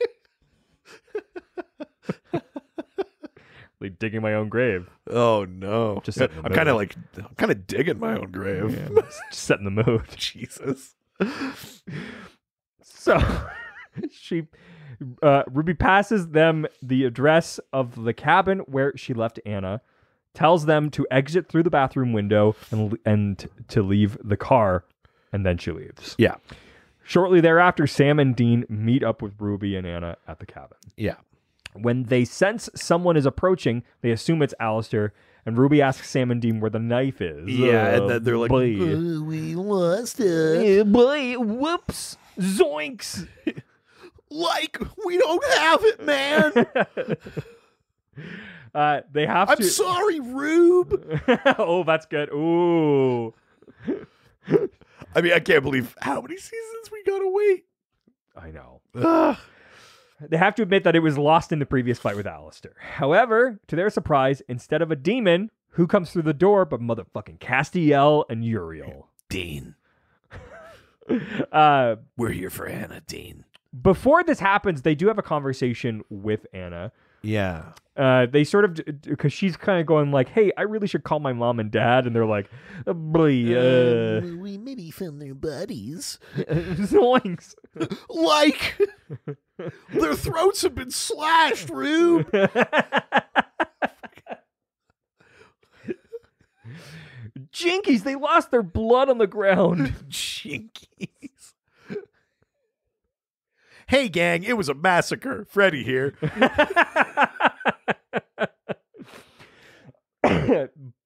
Like digging my own grave. Oh no! Just I'm kind of digging my own grave. Yeah, just setting the mood. Jesus. So Ruby passes them the address of the cabin where she left Anna, tells them to exit through the bathroom window and to leave the car, and then she leaves. Yeah. Shortly thereafter, Sam and Dean meet up with Ruby and Anna at the cabin. Yeah. When they sense someone is approaching, they assume it's Alastair, and Ruby asks Sam and Dean where the knife is. Yeah, and then they're like, boy. we lost it. Yeah, boy, whoops, zoinks. Like, we don't have it, man. They have I'm to. sorry, Rube. Oh, that's good. Ooh. I mean, I can't believe how many seasons we gotta wait. I know. Ugh. They have to admit that it was lost in the previous fight with Alastair. However, to their surprise, instead of a demon, who comes through the door but motherfucking Castiel and Uriel? Dean. We're here for Anna, Dean. Before this happens, they do have a conversation with Anna. Yeah. They sort of, because she's kind of going like, hey, I really should call my mom and dad. And they're like, we maybe found their bodies. Zoinks. Like, their throats have been slashed, Rube. Jinkies, they lost their blood on the ground. Jinkies. Hey, gang, it was a massacre. Freddy here.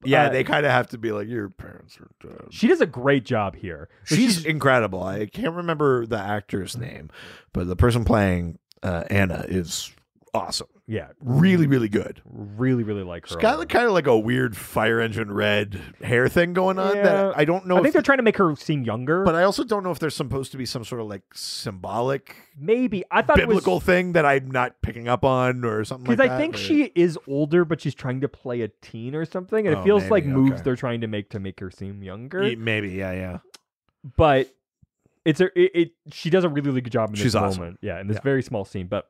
Yeah, they kind of have to be like, your parents are dead. She does a great job here. She's incredible. I can't remember the actor's name, but the person playing Anna is awesome. Yeah, Really, really good. really, really like her. She's got kind of like a weird fire engine red hair thing going on that I don't know. I think they're trying to make her seem younger, but I also don't know if there's supposed to be some sort of like symbolic, maybe I thought biblical thing that I'm not picking up on or something like that. Because I think she is older, but she's trying to play a teen or something, and it feels like moves they're trying to make her seem younger. Maybe, yeah. But she does a really, really good job in this moment. Awesome. Yeah, in this very small scene. But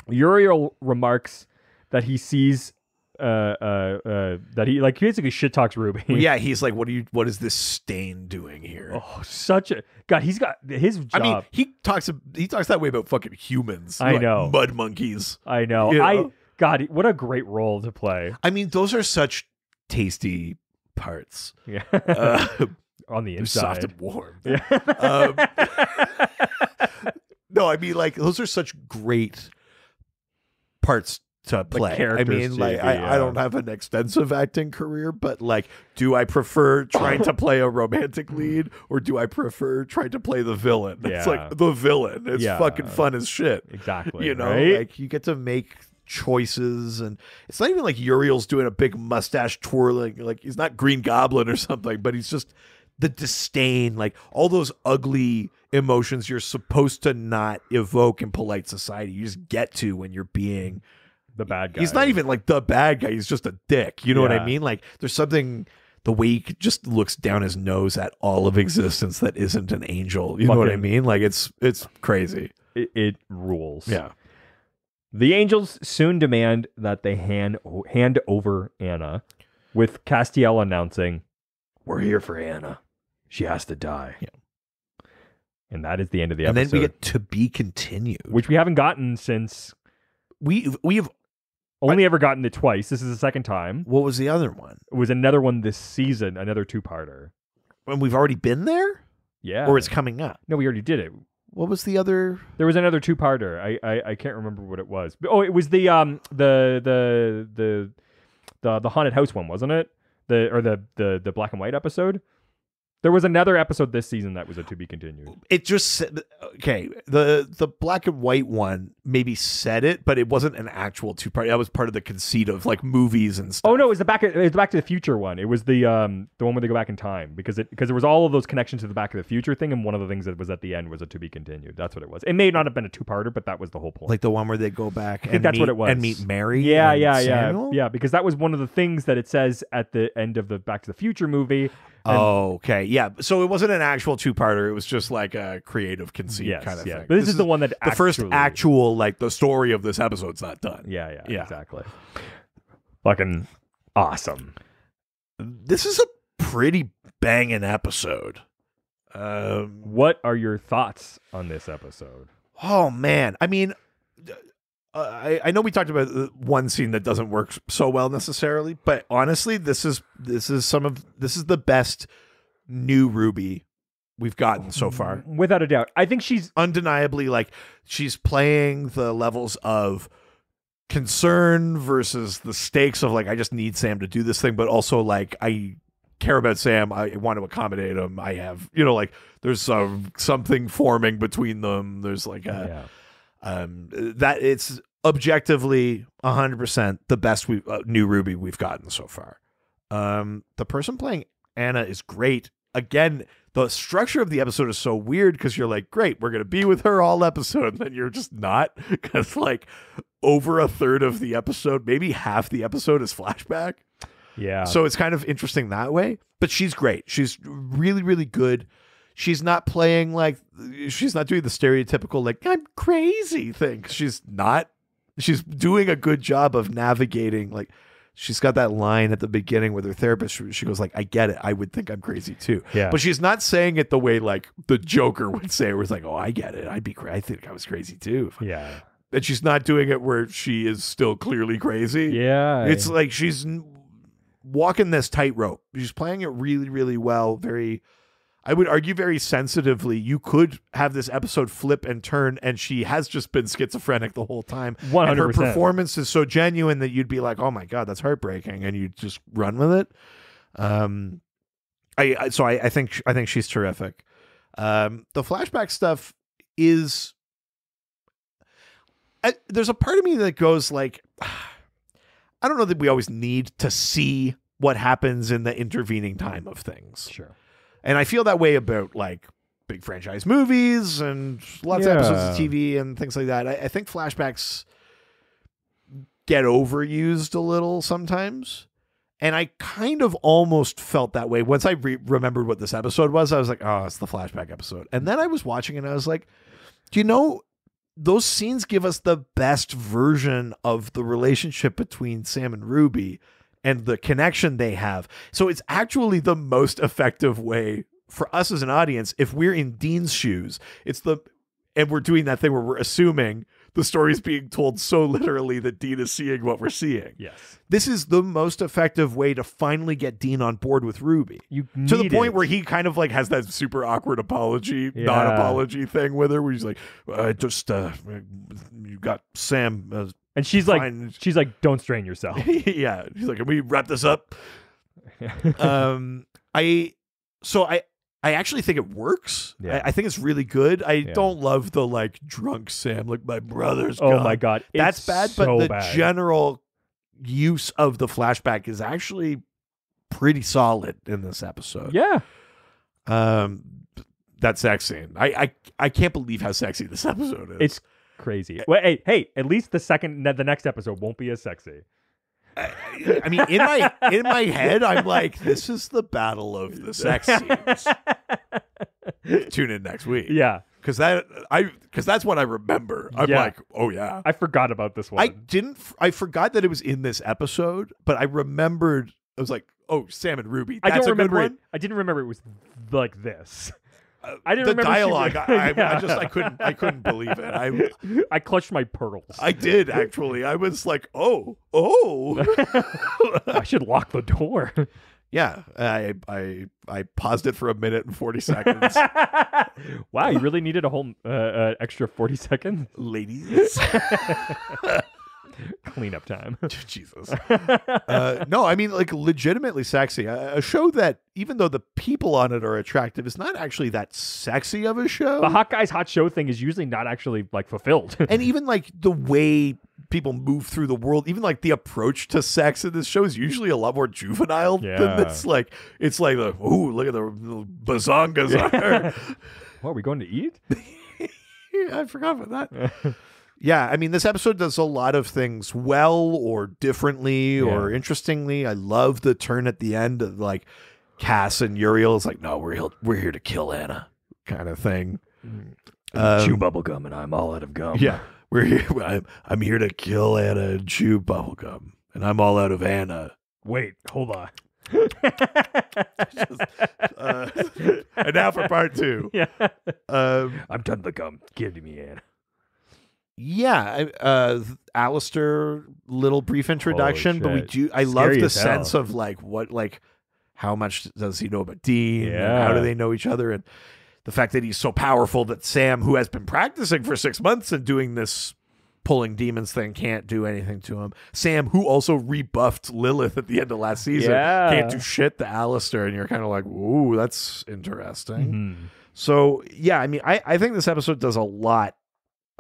Uriel remarks that he sees that he basically shit talks Ruby. Yeah, he's like, what is this stain doing here? Oh, such a God, he's got his job. I mean, he talks that way about fucking humans. I know. Mud monkeys. I know. You know? God, what a great role to play. I mean, those are such tasty parts. Yeah. On the They're inside. soft and warm. Yeah. No, I mean, like, those are such great parts to play. I mean, like, I don't have an extensive acting career, but like, do I prefer trying to play a romantic lead or do I prefer trying to play the villain? It's like the villain. It's fucking fun as shit. Exactly. You know, right? like, you get to make choices, and it's not even like Uriel's doing a big mustache twirling, like he's not Green Goblin or something, but he's just the disdain, like all those ugly emotions you're supposed to not evoke in polite society. You just get to when you're being the bad guy. He's not even like the bad guy. He's just a dick. You know what I mean? Like, there's something, the way he just looks down his nose at all of existence that isn't an angel. You know what I mean? Like, it's crazy. It rules. Yeah. The angels soon demand that they hand over Anna, with Castiel announcing, "We're here for Anna. She has to die." Yeah. And that is the end of the and episode. Then we get to be continued, which we haven't gotten since we've only ever gotten it twice. This is the second time. What was the other one? It was another one this season, another two-parter. And we've already been there? Yeah. Or it's coming up? No, we already did it. What was the other? There was another two-parter. I can't remember what it was. Oh, it was the haunted house one, wasn't it? The black and white episode. There was another episode this season that was a to be continued. It just said, okay, the black and white one maybe said it, but it wasn't an actual two-part. That was part of the conceit of like movies and stuff. Oh no, it was the Back to the Future one. It was the one where they go back in time because there was all of those connections to the Back to the Future thing, and one of the things that was at the end was a to be continued. That's what it was. It may not have been a two-parter, but that was the whole point. Like the one where they go back I think that's what it was. And meet Mary. Yeah, because that was one of the things that it says at the end of the Back to the Future movie. Oh, okay. Yeah. So it wasn't an actual two-parter. It was just like a creative conceit kind of thing. But this is the one that the first actual, like, the story of this episode's not done. Yeah, exactly. Fucking awesome. This is a pretty banging episode. What are your thoughts on this episode? Oh, man. I mean, I know we talked about one scene that doesn't work so well necessarily, but honestly, this is the best new Ruby we've gotten so far, without a doubt. I think she's undeniably, like, she's playing the levels of concern versus the stakes of like, I just need Sam to do this thing, but also like, I care about Sam. I want to accommodate him. I have, like, there's something forming between them. There's like that it's objectively 100% the best new Ruby we've gotten so far. The person playing Anna is great. Again, the structure of the episode is so weird because you're like, great, we're going to be with her all episode. And then you're just not, because like over a third of the episode, maybe half the episode is flashback. Yeah. So it's kind of interesting that way, but she's great. She's really, really good. She's not playing like, she's not doing the stereotypical, like, I'm crazy thing. She's not. She's doing a good job of navigating. Like, she's got that line at the beginning with her therapist. She goes like, I get it. I would think I'm crazy too. Yeah. But she's not saying it the way like the Joker would say it, where it's like, oh, I get it. I think I was crazy too. Yeah. And she's not doing it where she is still clearly crazy. Yeah. It's like she's walking this tightrope. She's playing it really, really well. Very I would argue very sensitively, you could have this episode flip and turn, and she has just been schizophrenic the whole time. 100%. And her performance is so genuine that you'd be like, "Oh my God, that's heartbreaking," and you just run with it. I think she's terrific. The flashback stuff is. There's a part of me that goes like, I don't know that we always need to see what happens in the intervening time of things. Sure. And I feel that way about like big franchise movies and lots of episodes of TV and things like that. I think flashbacks get overused a little sometimes. And I kind of almost felt that way. Once I remembered what this episode was, I was like, oh, it's the flashback episode. And then I was watching it and I was like, do you know, those scenes give us the best version of the relationship between Sam and Ruby and the connection they have. So it's actually the most effective way for us as an audience. If we're in Dean's shoes, and we're doing that thing where we're assuming the story's being told so literally that Dean is seeing what we're seeing. Yes. This is the most effective way to finally get Dean on board with Ruby. To the point where he kind of like has that super awkward non-apology thing with her, where he's like, you got Sam. And she's fine. like, don't strain yourself. Yeah. She's like, can we wrap this up? I actually think it works. Yeah. I think it's really good. I don't love the like drunk Sam, like my brother's Oh gone. my God. That's bad, so but the bad. general use of the flashback is actually pretty solid in this episode. Yeah. That sex scene. I can't believe how sexy this episode is. It's crazy. Well, hey, at least the next episode won't be as sexy. I mean, in my head, I'm like, this is the battle of the sex scenes. Tune in next week. Yeah. Because that's what I remember. I'm like, oh yeah. I forgot about this one. I forgot that it was in this episode, but I remembered. I was like, oh, Sam and Ruby. That's I don't remember a good one. I didn't remember it was like this. I didn't the remember dialogue. Yeah. I couldn't believe it. I clutched my pearls. I did actually. I was like, oh. I should lock the door. Yeah, I paused it for a minute and 40 seconds. Wow, you really needed a whole extra 40 seconds? Ladies. Cleanup time. Jesus. No, I mean, like, legitimately sexy. A show that, even though the people on it are attractive, is not actually that sexy of a show. The hot guys, hot show thing is usually not actually, like, fulfilled. And even, like, the way people move through the world, even, like, the approach to sex in this show is usually a lot more juvenile than this. Like, it's like, ooh, look at the bazongas on her. What, are we going to eat? I forgot about that. Yeah, I mean, this episode does a lot of things well or differently or interestingly. I love the turn at the end of like Cass and Uriel. It's like, no, we're here to kill Anna, kind of thing. Chew bubble gum and I'm all out of gum. Yeah, we're here. I'm here to kill Anna and chew bubble gum, and I'm all out of Anna. Wait, hold on. And now for part two. Yeah, I'm done the gum. Give it to me, Anna. Yeah, Alastair, little brief introduction, but I love the sense of like how much does he know about Dean? Yeah. And how do they know each other? And the fact that he's so powerful that Sam, who has been practicing for 6 months and doing this pulling demons thing, can't do anything to him. Sam, who also rebuffed Lilith at the end of last season, can't do shit to Alastair. And you're kind of like, ooh, that's interesting. Mm-hmm. So, yeah, I mean, I think this episode does a lot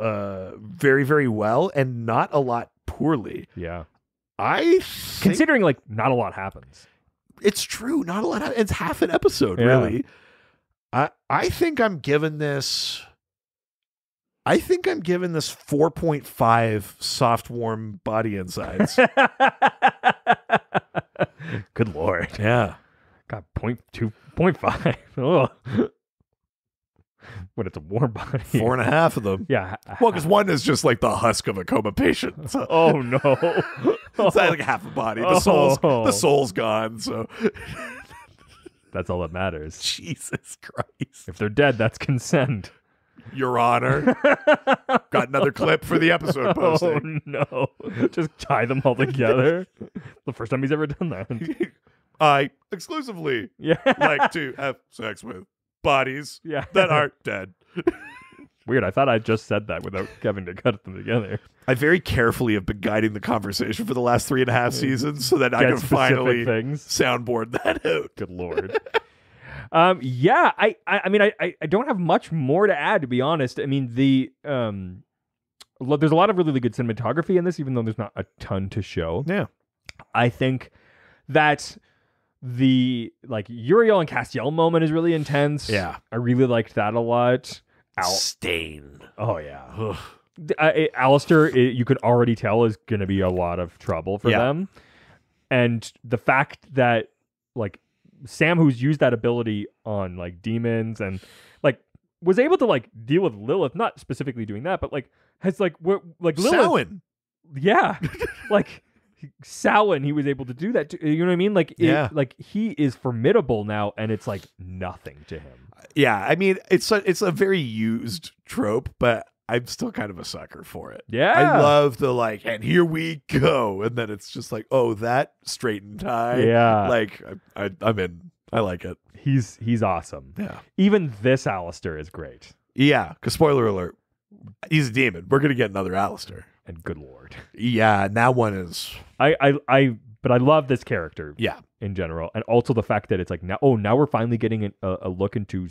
very, very well and not a lot poorly. Yeah. Considering like not a lot happens. It's true. Not a lot. It's half an episode, really. I think I'm giving this 4.5 soft, warm body insides. Good Lord. Yeah. Got 0.5. Oh. When it's a warm body. 4.5 of them. Yeah. Well, because one is just like the husk of a coma patient. So. Oh no. It's like half a body. The soul's gone. So that's all that matters. Jesus Christ. If they're dead, that's consent. Your Honor. Got another clip for the episode posting. Oh no. Just tie them all together. The first time he's ever done that. I exclusively like to have sex with bodies Yeah. that aren't dead. Weird. I thought I just said that without having to cut them together. I very carefully have been guiding the conversation for the last 3.5 seasons so that I Get can specific finally things. soundboard that out. Good Lord. Yeah, I mean, I don't have much more to add, to be honest. I mean, there's a lot of really good cinematography in this, even though there's not a ton to show. Yeah. I think that the Uriel and Castiel moment is really intense. Yeah. I really liked that a lot. Stain. Oh yeah. Alastair, you could already tell, is going to be a lot of trouble for them. And the fact that Sam, who's used that ability on demons and was able to deal with Lilith, not specifically doing that, but has Lilith. Samhain. Yeah. Samhain, he was able to do that too. You know what I mean? He is formidable now, and it's nothing to him. Yeah, I mean, it's a very used trope, but I'm still kind of a sucker for it. Yeah. I love the and here we go. And then it's just oh, that straight and tie. Yeah. I'm in. I like it. He's awesome. Yeah. Even this Alastair is great. Yeah, because spoiler alert, he's a demon. We're going to get another Alastair. And good Lord. Yeah, and that one is... But I love this character. Yeah. In general. And also the fact that it's now we're finally getting a look into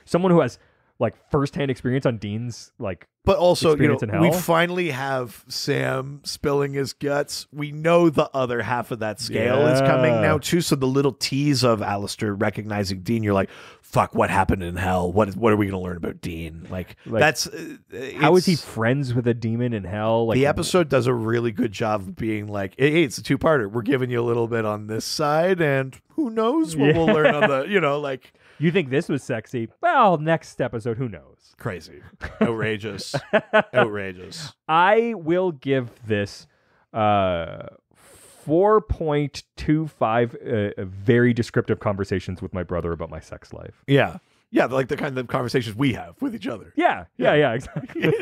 someone who has firsthand experience on Dean's but also, experience in hell. We finally have Sam spilling his guts. We know the other half of that scale is coming now too. So the little tease of Alastair recognizing Dean, you're like, fuck, what happened in hell? What are we going to learn about Dean? That's how is he friends with a demon in hell? The episode does a really good job of being hey, it's a two-parter. We're giving you a little bit on this side, and who knows what we'll learn on the, You think this was sexy? Well, next episode, who knows? Crazy. Outrageous. Outrageous. I will give this 4.25 very descriptive conversations with my brother about my sex life. Yeah. Yeah, the kind of conversations we have with each other. Yeah, exactly.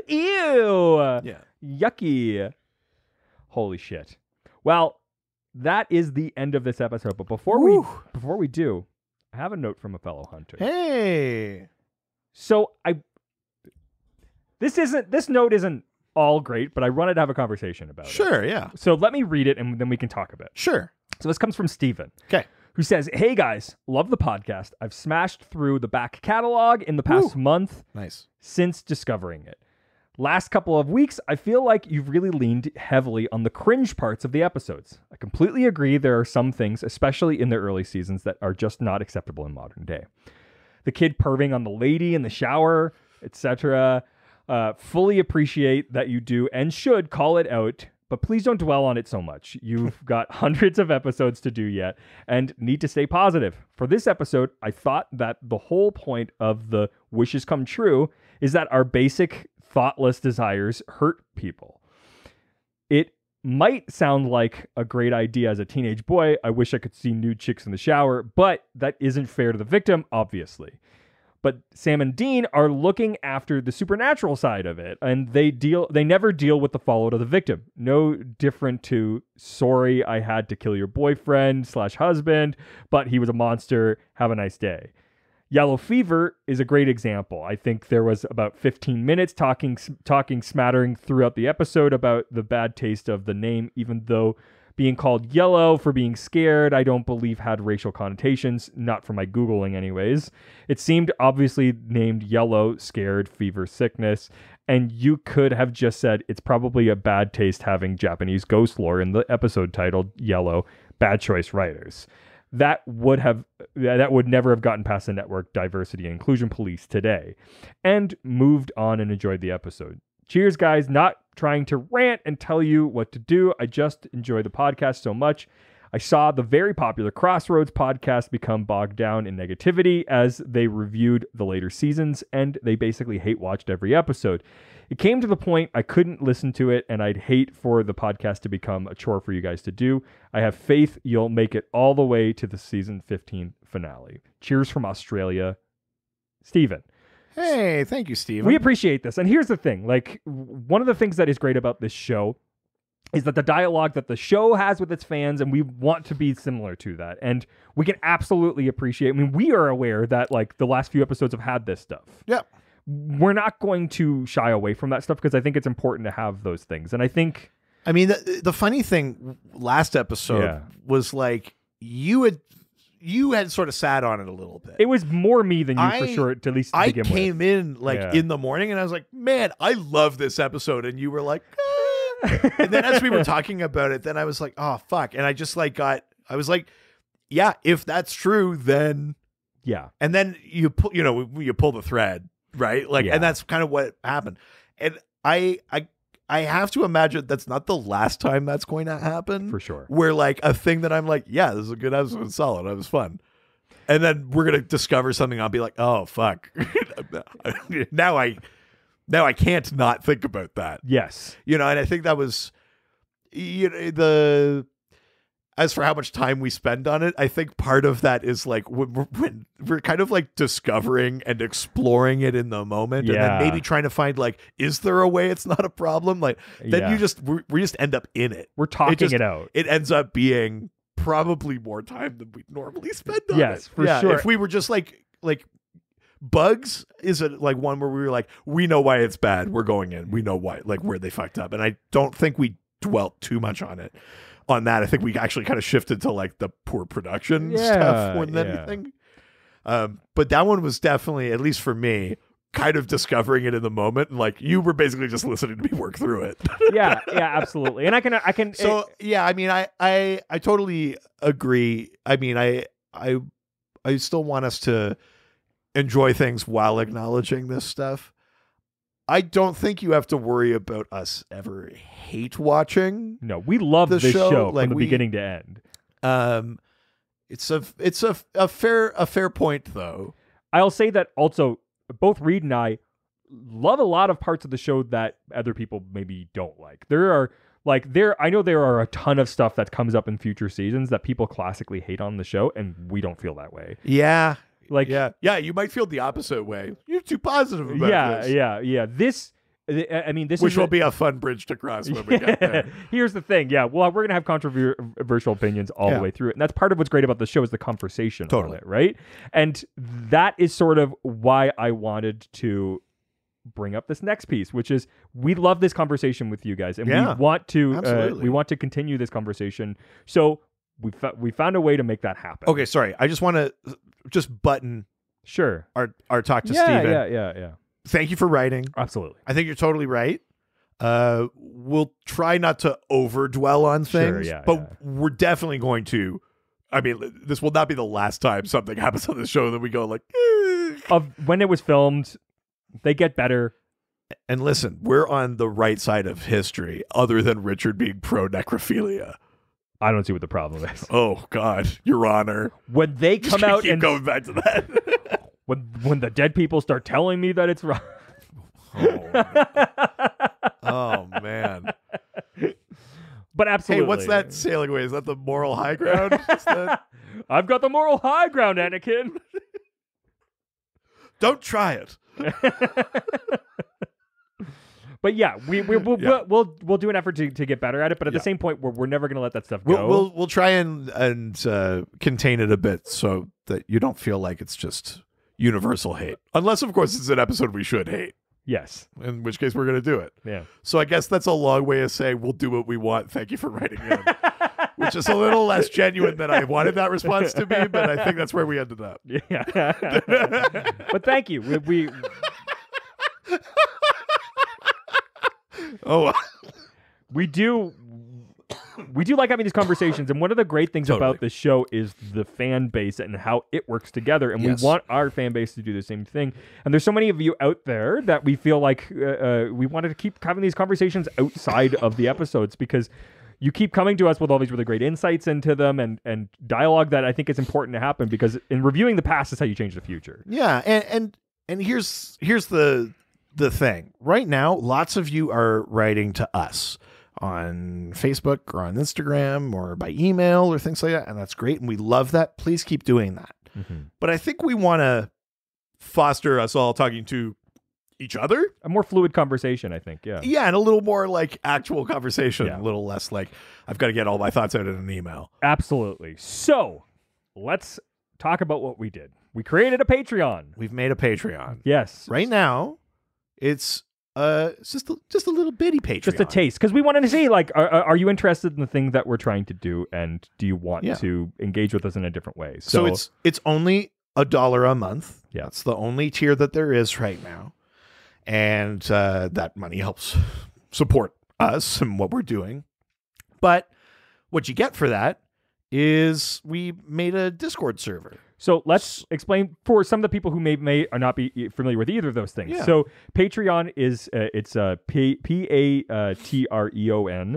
Ew. Yeah. Yucky. Holy shit. Well, that is the end of this episode. But before we do, I have a note from a fellow hunter. Hey. So this note isn't all great, but I wanted to have a conversation about it. Sure, yeah. So let me read it and then we can talk about it. Sure. So this comes from Steven. Okay. Who says, "Hey guys, love the podcast. I've smashed through the back catalog in the past month. Nice. Since discovering it. Last couple of weeks, I feel like you've really leaned heavily on the cringe parts of the episodes. I completely agree there are some things, especially in the early seasons, that are just not acceptable in modern day. The kid perving on the lady in the shower, etc. Fully appreciate that you do and should call it out, but please don't dwell on it so much. You've got hundreds of episodes to do yet and need to stay positive. For this episode, I thought that the whole point of the wishes come true is that our basic thoughtless desires hurt people. It might sound like a great idea as a teenage boy. I wish I could see nude chicks in the shower, but that isn't fair to the victim, obviously. But Sam and Dean are looking after the supernatural side of it, and they never deal with the fallout of the victim. No different to, sorry, I had to kill your boyfriend/husband, but he was a monster. Have a nice day. Yellow Fever is a great example. I think there was about 15 minutes talking smattering throughout the episode about the bad taste of the name, even though being called yellow for being scared, I don't believe had racial connotations, not from my Googling anyways. It seemed obviously named yellow, scared, fever, sickness, and you could have just said it's probably a bad taste having Japanese ghost lore in the episode titled Yellow. Bad choice, writers. That would never have gotten past the network diversity and inclusion police today, and moved on and enjoyed the episode. Cheers, guys. Not trying to rant and tell you what to do. I just enjoy the podcast so much. I saw the very popular Crossroads podcast become bogged down in negativity as they reviewed the later seasons, and they basically hate-watched every episode. It came to the point I couldn't listen to it, and I'd hate for the podcast to become a chore for you guys to do. I have faith you'll make it all the way to the season 15 finale. Cheers from Australia, Stephen. Hey, thank you, Steven. We appreciate this. And here's the thing. One of the things that is great about this show is that the dialogue that the show has with its fans, and we want to be similar to that. And we can absolutely appreciate, I mean, we are aware that like the last few episodes have had this stuff. Yeah. We're not going to shy away from that stuff because I think it's important to have those things. And I think, I mean, the funny thing last episode was like you had sort of sat on it a little bit. it was more me than you for sure, to at least to I begin came with. in like in the morning and I was like, man, I love this episode. And you were like, and then as we were talking about it, then I was like, oh, fuck. And I just like I was like, yeah, if that's true, then. Yeah. And then you pull the thread, right? Like, and that's kind of what happened. And I have to imagine that's not the last time that's going to happen. For sure. Where like a thing that I'm like, yeah, this is a good episode, it's solid, it was fun. And then we're going to discover something. I'll be like, oh, fuck. Now I can't not think about that. Yes. And I think that was, as for how much time we spend on it, I think part of that is like when we're kind of like discovering and exploring it in the moment, and then maybe trying to find like, is there a way it's not a problem? Like then we just end up in it. We're talking it out. It ends up being probably more time than we normally spend on it. Yes, for sure. If we were just like Bugs is like one where we were like, we know why it's bad. We're going in. We know why, like where they fucked up. And I don't think we dwelt too much on that. I think we actually kind of shifted to like the poor production stuff more than anything. But that one was definitely, at least for me, kind of discovering it in the moment. And like you were basically just listening to me work through it. yeah, absolutely. And I can. So I mean, I totally agree. I mean, I still want us to enjoy things while acknowledging this stuff. I don't think you have to worry about us ever hate watching. No, we love this show like from the beginning to end. It's a fair point though. I'll say that also both Reed and I love a lot of parts of the show that other people maybe don't like. I know there are a ton of stuff that comes up in future seasons that people classically hate on the show, and we don't feel that way. Yeah. Like, you might feel the opposite way. You're too positive about this. Yeah. This which will be a fun bridge to cross when we get there. Here's the thing. Yeah, well, we're gonna have controversial opinions all the way through it, and that's part of what's great about the show is the conversation on it, right? And that is sort of why I wanted to bring up this next piece, which is we love this conversation with you guys, and we want to continue this conversation. So we found a way to make that happen. Okay, sorry. I just want to button our talk to Steven. Yeah. Thank you for writing. Absolutely. I think you're totally right. We'll try not to over dwell on things, but we're definitely going to. I mean, this will not be the last time something happens on the show that we go like, when it was filmed, they get better. And listen, we're on the right side of history, other than Richard being pro necrophilia. I don't see what the problem is. Oh God, Your Honor. When they come out and going back to that. when the dead people start telling me that it's wrong. Oh man. But absolutely. Hey, what's that sailing away? Is that the moral high ground? I've got the moral high ground, Anakin. Don't try it. But yeah, we'll do an effort to get better at it. But at the same point, we're never going to let that stuff go. We'll try and contain it a bit so that you don't feel like it's just universal hate. Unless, of course, it's an episode we should hate. Yes. In which case, we're going to do it. Yeah. So I guess that's a long way of saying we'll do what we want. Thank you for writing in. Which is a little less genuine than I wanted that response to be, but I think that's where we ended up. Yeah. But thank you. We we do like having these conversations, and one of the great things about this show is the fan base and how it works together, and we want our fan base to do the same thing. And there's so many of you out there that we feel like we wanted to keep having these conversations outside of the episodes, because you keep coming to us with all these really great insights into them and dialogue that I think is important to happen, because in reviewing the past is how you change the future. Yeah, and here's the thing. Right now, lots of you are writing to us on Facebook or on Instagram or by email or things like that, and that's great, and we love that. Please keep doing that. Mm-hmm. But I think we want to foster us all talking to each other. A more fluid conversation, I think. Yeah. Yeah, and a little more like actual conversation, Yeah. a little less like I've got to get all my thoughts out in an email. Absolutely. So let's talk about what we did. We created a Patreon. We've made a Patreon. Yes. Right now, it's just a little bitty Patreon. Just a taste. Because we wanted to see, like, are you interested in the thing that we're trying to do? And do you want to engage with us in a different way? So it's only $1 a month. Yeah. That's the only tier that there is right now. And that money helps support us and what we're doing. But what you get for that is we made a Discord server. So let's explain for some of the people who may or not be familiar with either of those things. Yeah. So Patreon is it's Patreon.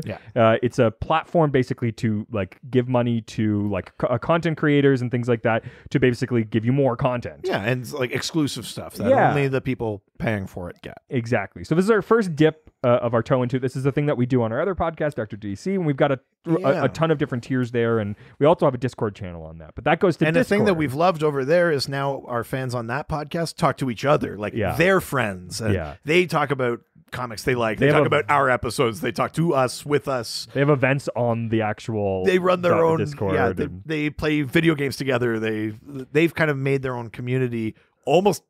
Yeah. It's a platform basically to like give money to like content creators and things like that to basically give you more content. Yeah, and it's like exclusive stuff that only the people paying for it get. Exactly. So this is our first dip of our toe into. This is the thing that we do on our other podcast, Dr. DC, and we've got a ton of different tiers there, and we also have a Discord channel on that. But that goes to and Discord. the thing that we've loved over there is now our fans on that podcast talk to each other, like they're friends, and they talk about comics they like. They talk about our episodes. They talk to us with us. They have events on the actual. They run their own Discord. Yeah, they play video games together. They've kind of made their own community almost.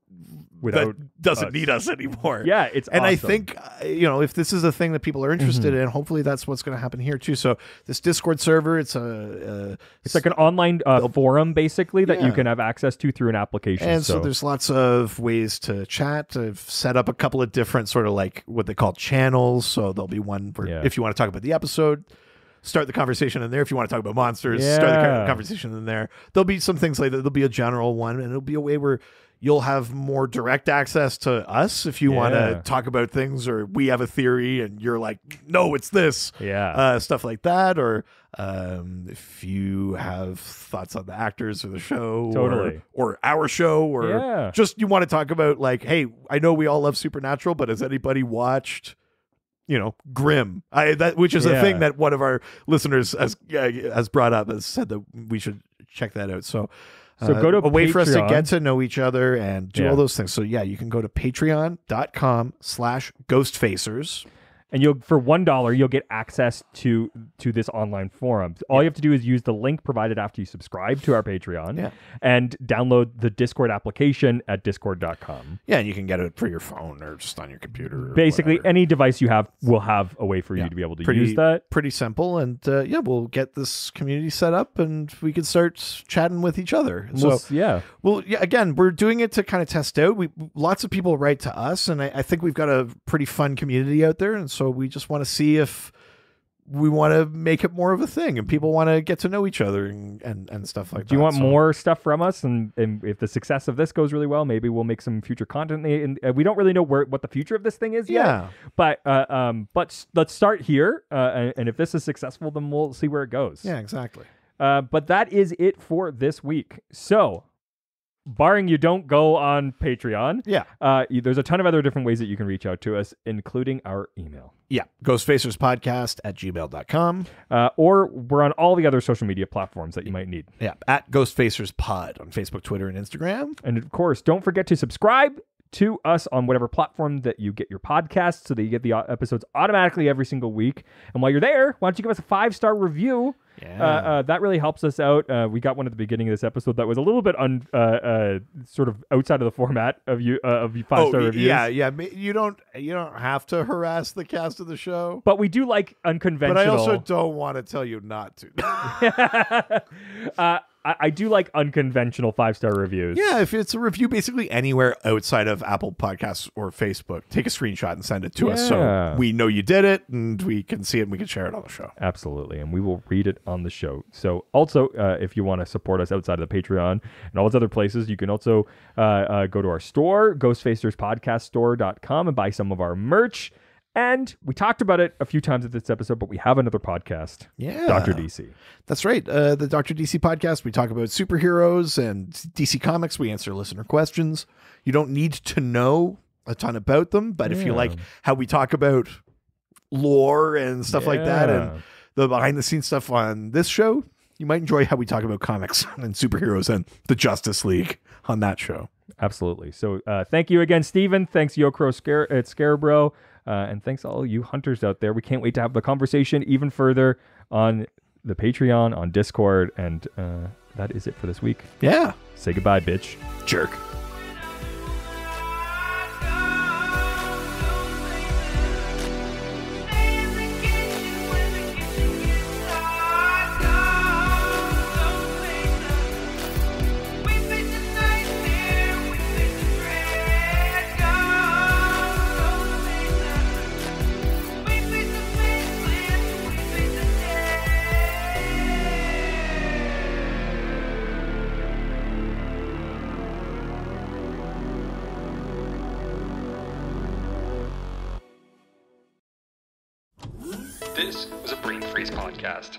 That doesn't need us anymore. Yeah, it's and awesome. I think if this is a thing that people are interested in, hopefully that's what's going to happen here too. So this Discord server, it's like an online forum basically that you can have access to through an application. And so there's lots of ways to chat. I've set up a couple of different sort of like what they call channels. So there'll be one where if you want to talk about the episode, start the conversation in there. If you want to talk about monsters, start the conversation in there. There'll be some things like that. There'll be a general one, and it'll be a way where you'll have more direct access to us if you want to talk about things, or we have a theory and you're like, no, it's this. Stuff like that. Or if you have thoughts on the actors or the show or our show, or just you want to talk about like, hey, I know we all love Supernatural, but has anybody watched Grimm? Which is a thing that one of our listeners has brought up, has said that we should check that out. So go to a way for us to Patreon. get to know each other and do all those things. So you can go to patreon.com/ghostfacers. And for $1, you'll get access to this online forum. All you have to do is use the link provided after you subscribe to our Patreon and download the Discord application at discord.com. Yeah, and you can get it for your phone or just on your computer. Basically, any device you have will have a way for you to be able to use that. Pretty simple. And we'll get this community set up and we can start chatting with each other. Again, we're doing it to kind of test out. Lots of people write to us, and I think we've got a pretty fun community out there. And so we just want to see if we want to make it more of a thing and people want to get to know each other and stuff like that. Do you want more stuff from us? And if the success of this goes really well, maybe we'll make some future content. And we don't really know what the future of this thing is yet. But let's start here. And if this is successful, then we'll see where it goes. Yeah, exactly. But that is it for this week. So, barring you don't go on Patreon, there's a ton of other different ways that you can reach out to us, including our email. Yeah, ghostfacerspodcast@gmail.com. Or we're on all the other social media platforms that you might need. Yeah, at ghostfacerspod on Facebook, Twitter, and Instagram. And of course, don't forget to subscribe to us on whatever platform that you get your podcasts so that you get the episodes automatically every single week. And while you're there, why don't you give us a 5-star review? That really helps us out. We got one at the beginning of this episode that was a little bit sort of outside of the format of 5-star reviews. Yeah. You don't have to harass the cast of the show, but we do like unconventional. But I also don't want to tell you not to. I do like unconventional 5-star reviews. Yeah, if it's a review basically anywhere outside of Apple Podcasts or Facebook, take a screenshot and send it to us so we know you did it and we can see it and we can share it on the show. Absolutely, and we will read it on the show. So also, if you want to support us outside of the Patreon and all those other places, you can also go to our store, ghostfacerspodcaststore.com, and buy some of our merch. And we talked about it a few times at this episode, but we have another podcast. Yeah. Dr. DC. That's right. The Dr. DC podcast. We talk about superheroes and DC Comics. We answer listener questions. You don't need to know a ton about them, but if you like how we talk about lore and stuff like that and the behind the scenes stuff on this show, you might enjoy how we talk about comics and superheroes and the Justice League on that show. Absolutely. So thank you again, Steven. Thanks, Yokro at Scarebro. And thanks all you hunters out there. We can't wait to have the conversation even further on the Patreon, on Discord. And that is it for this week. Yeah. Say goodbye, bitch. Jerk. This was a Brain Freeze podcast.